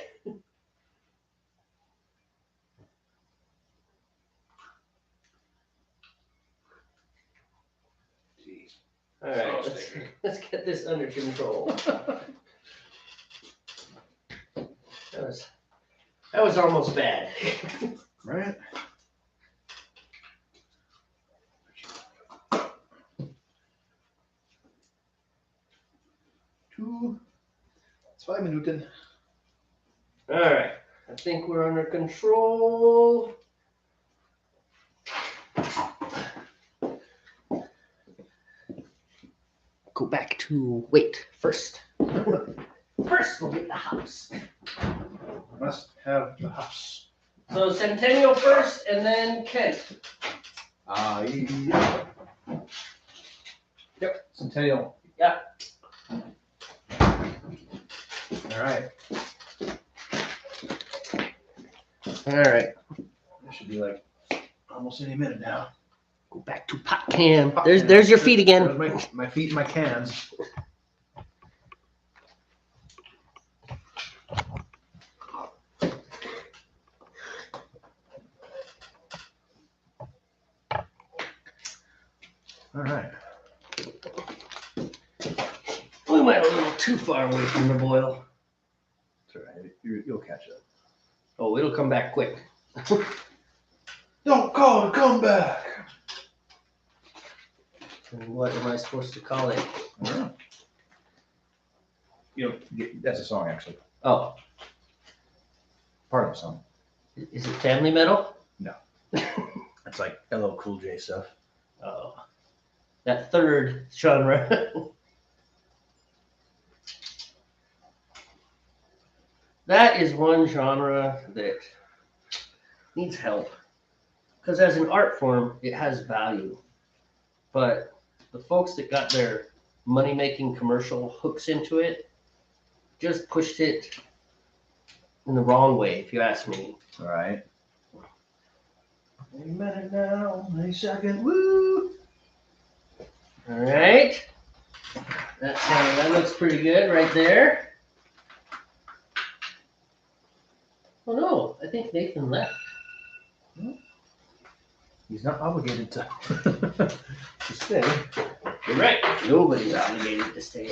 Jeez. All right, let's get this under control. That was almost bad. Right. It's 5 Minuten. All right, I think we're under control. Go back to wait first. First, we'll get the house. Must have the house. So Centennial first, and then Kent. Yeah. Yep, Centennial. Yeah. All right. All right. That should be like almost any minute now. Go back to pot can. There's your feet again. There's my feet and my cans. All right. We went a little too far away from the boil. It's all right. You'll catch up. Oh, it'll come back quick. Don't call it a comeback. And what am I supposed to call it? I don't know. That's a song, actually. Oh, Part of the song. is it family metal? It's like LL Cool J stuff. Oh, that third genre. That is one genre that needs help. Because as an art form, it has value. But the folks that got their money-making commercial hooks into it just pushed it in the wrong way, if you ask me. All right. Any minute now, any second, woo. All right. That looks pretty good right there. Oh no, I think Nathan left. He's not obligated to, to stay. You're right. Nobody's obligated to stay.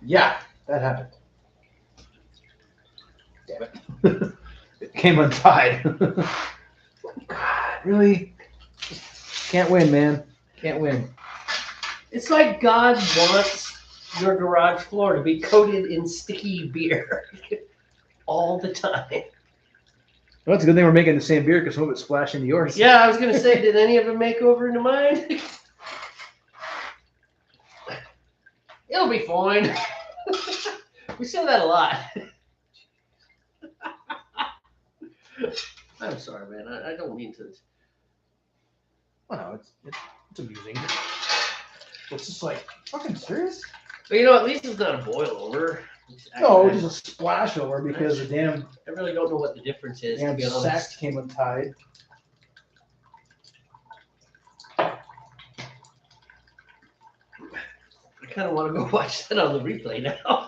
Yeah, that happened. Damn it. It came untied. God, really? Can't win, man. Can't win. It's like God wants your garage floor to be coated in sticky beer all the time. Well, it's a good thing we're making the same beer because some of it splashed into yours. Yeah, I was going to say, did any of them make over into mine? It'll be fine. We say that a lot. I'm sorry, man. I don't mean to. Well, no, it's amusing. It's just like, fucking serious? But you know, at least it's not a boil over. No, it's just a splash over because the damn I really don't know what the difference is, to be honest. sack came untied. I kind of want to go watch that on the replay now.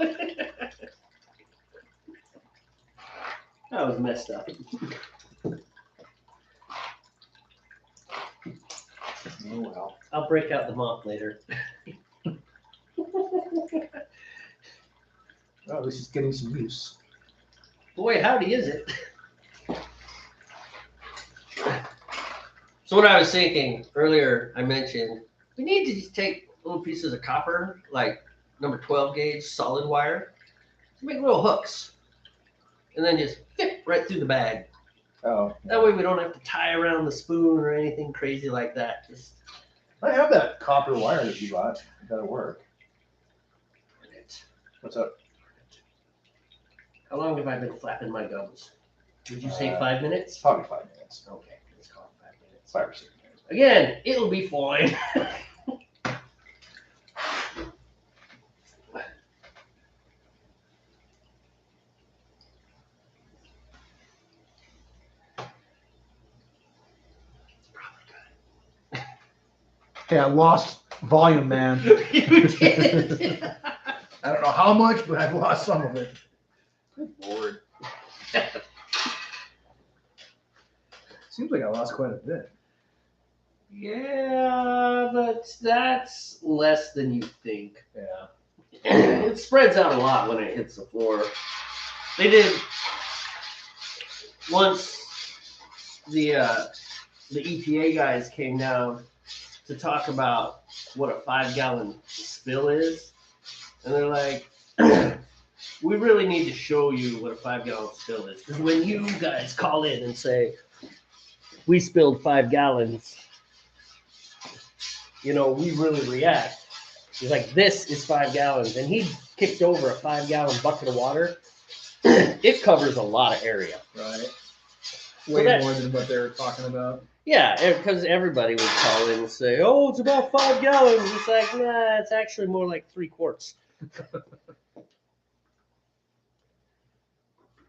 That was messed up. Oh well. I'll break out the mop later. Well, at least it's getting some use. Boy, howdy is it. So what I was thinking earlier, I mentioned we need to just take little pieces of copper, like number 12 gauge solid wire, make little hooks, and then just fit right through the bag. Oh. That way we don't have to tie around the spoon or anything crazy like that. Just I have that copper wire that you bought. That'll work. What's up? How long have I been flapping my gums? Would you say 5 minutes? Probably 5 minutes. Okay, let's call it 5 minutes. 5 or 6 minutes. Again, it'll be fine. Hey, I lost volume, man. You did. I don't know how much, but I've lost some of it. Good Lord. Seems like I lost quite a bit. Yeah, but that's less than you think. Yeah. It spreads out a lot when it hits the floor. They did once the EPA guys came down to talk about what a 5-gallon spill is, and they're like, we really need to show you what a 5-gallon spill is, because when you guys call in and say we spilled 5 gallons, you know, we really react. He's like, this is 5 gallons. And he kicked over a 5-gallon bucket of water. It covers a lot of area. Right. So Way that- more than what they were talking about. Yeah, because everybody would call in and say, oh, it's about 5 gallons. It's like, nah, it's actually more like 3 quarts.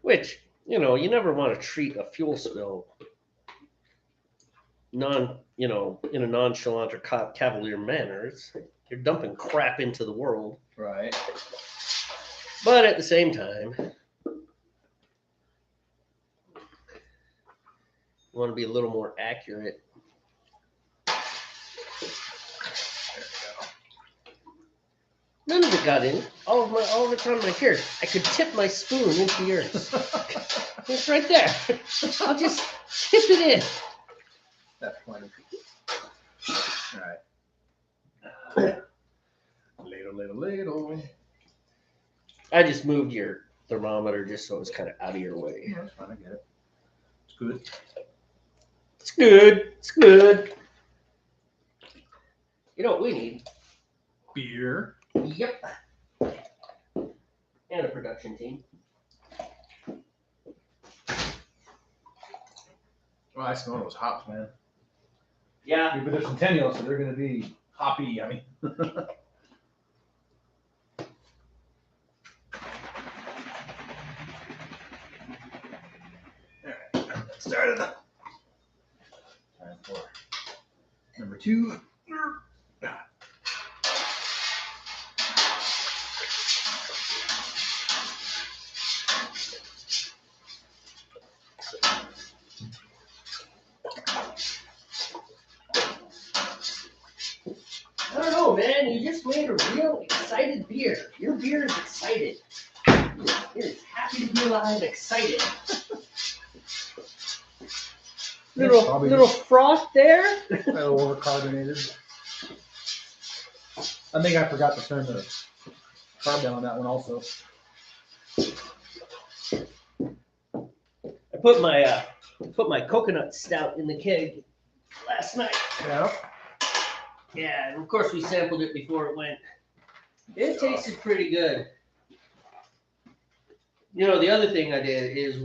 Which, you know, you never want to treat a fuel spill in a nonchalant or cavalier manner. You're dumping crap into the world. Right. But at the same time, you want to be a little more accurate. None of it got in. All of it's on my shirt. I could tip my spoon into yours. It's right there. I'll just tip it in. That's funny. All right. Ladle. I just moved your thermometer just so it was kind of out of your way. Yeah, that's fine. I get it. It's good. It's good. It's good. You know what we need? Beer. Yep. And a production team. Oh, I smell those hops, man. Yeah. But they're Centennial, so they're going to be hoppy. I mean. Started up. Time for number 2. I don't know, man. You just made a real excited beer. Your beer is excited. It is happy to be alive, excited. Little frost there. A little overcarbonated. I think I forgot to turn the carb down on that one also. I put my coconut stout in the keg last night. Yeah. Yeah, and of course we sampled it before it went. It tasted pretty good. You know, the other thing we did is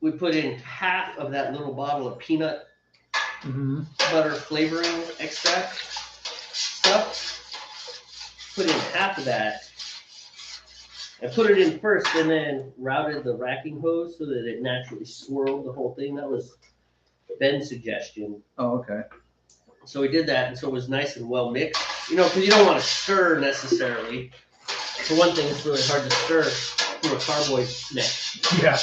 we put in half of that little bottle of peanut butter flavoring extract stuff. Put in half of that and put it in first, and then routed the racking hose so that it naturally swirled the whole thing. That was Ben's suggestion. Oh, okay. So we did that, and so it was nice and well mixed. You know, because you don't want to stir necessarily. For one thing, it's really hard to stir through a carboy neck. Yeah.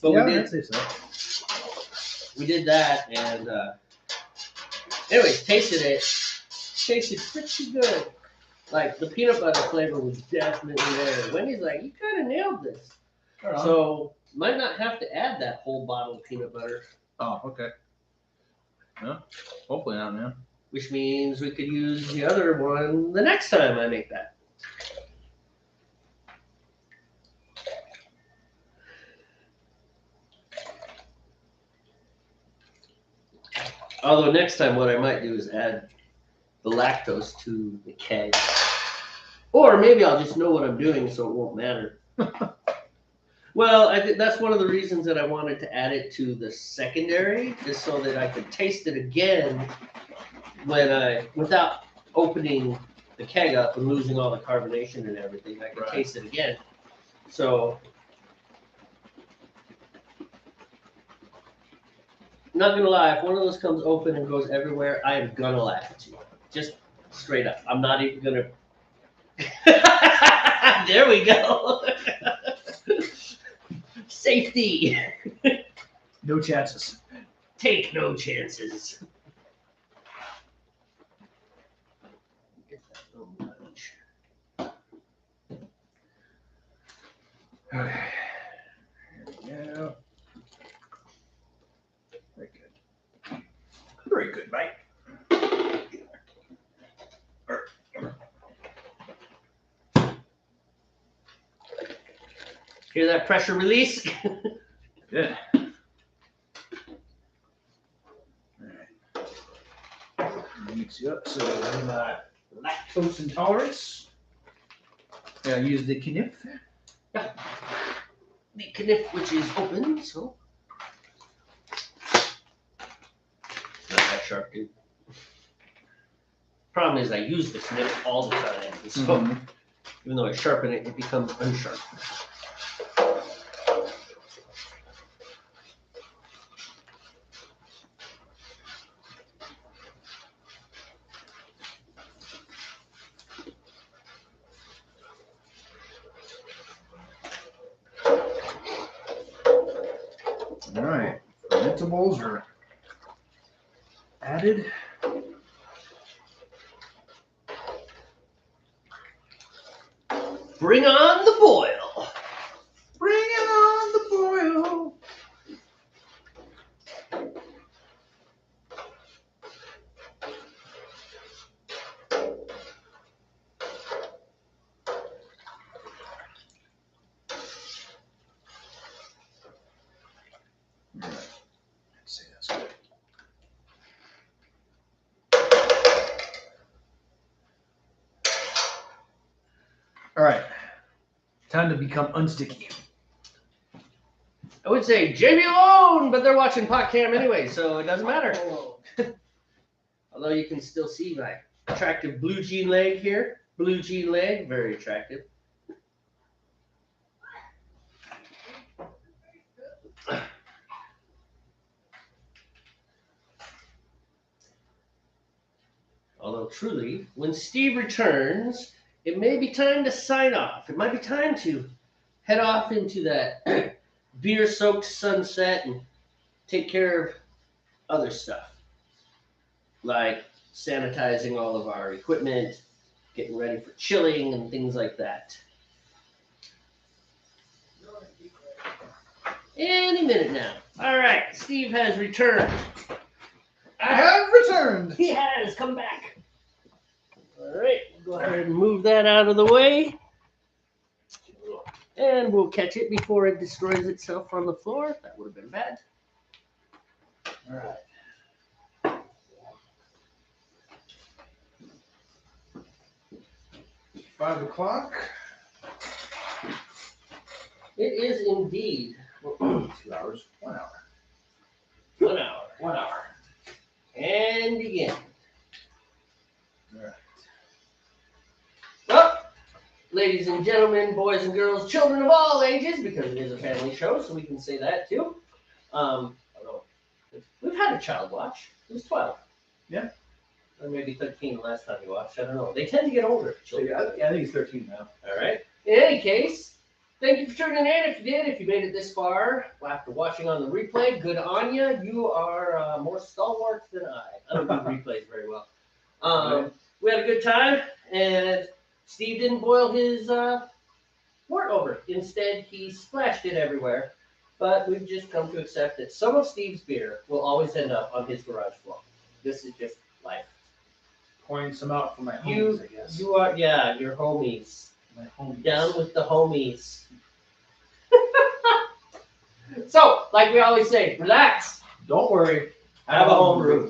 But yeah, we did. I'd say so. We did that, and anyways, tasted it. Tasted pretty good. Like the peanut butter flavor was definitely there. Wendy's like, you kind of nailed this. So might not have to add that whole bottle of peanut butter. Oh, okay. No, hopefully not, man. Which means we could use the other one the next time I make that. Although next time what I might do is add the lactose to the keg. Or maybe I'll just know what I'm doing so it won't matter. Well, I think that's one of the reasons that I wanted to add it to the secondary, is so that I could taste it again without opening the keg up and losing all the carbonation and everything. I could taste it again. So, not gonna lie, if one of those comes open and goes everywhere, I am gonna laugh at you. Just straight up. I'm not even gonna. There we go. Safety. No chances. Take no chances. Get that little lunch. Okay. Here we go. Very good. Very good, Mike. Hear that pressure release? Good. Alright. Mix you up so I'm lactose intolerance. I use the kniff. Yeah. The kniff, which is open, so. Not that sharp, dude. Problem is, I use the kniff all the time, so even though I sharpen it, it becomes unsharp. All right, fermentables are added. Bring on the boil. Bring it on the boil. All right. Let's see, that's good. All right. Time to become unsticky. I would say Jamie alone, but they're watching PodCam anyway, so it doesn't matter. Although you can still see my attractive blue jean leg here. Blue jean leg, very attractive. Although truly, when Steve returns, it may be time to sign off. It might be time to head off into that beer-soaked sunset and take care of other stuff. Like sanitizing all of our equipment, getting ready for chilling and things like that. Any minute now. All right, Steve has returned. I have returned. He has come back. All right, go ahead and move that out of the way. And we'll catch it before it destroys itself on the floor. That would have been bad. All right. 5 o'clock. It is indeed 2 hours. 1 hour. 1 hour. 1 hour. And begin. All right. Well, ladies and gentlemen, boys and girls, children of all ages, because it is a family show, so we can say that too. Although we've had a child watch. He was 12. Yeah. Or maybe 13 the last time you watched. I don't know. They tend to get older. Children. Yeah, I think he's 13 now. All right. In any case, thank you for tuning in. If you did, if you made it this far after watching on the replay, good on you. You are more stalwart than I. I don't do replays very well. We had a good time, and Steve didn't boil his wort over. Instead, he splashed it everywhere. But we've just come to accept that some of Steve's beer will always end up on his garage floor. This is just life. Pouring some out for my homies, I guess. You are, yeah, your homies. My homies. Down with the homies. So, like we always say, relax. Don't worry. Have a homebrew.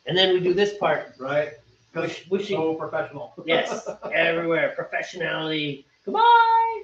And then we do this part. Right. Wishing. So professional. Yes, everywhere. Professionality. Goodbye.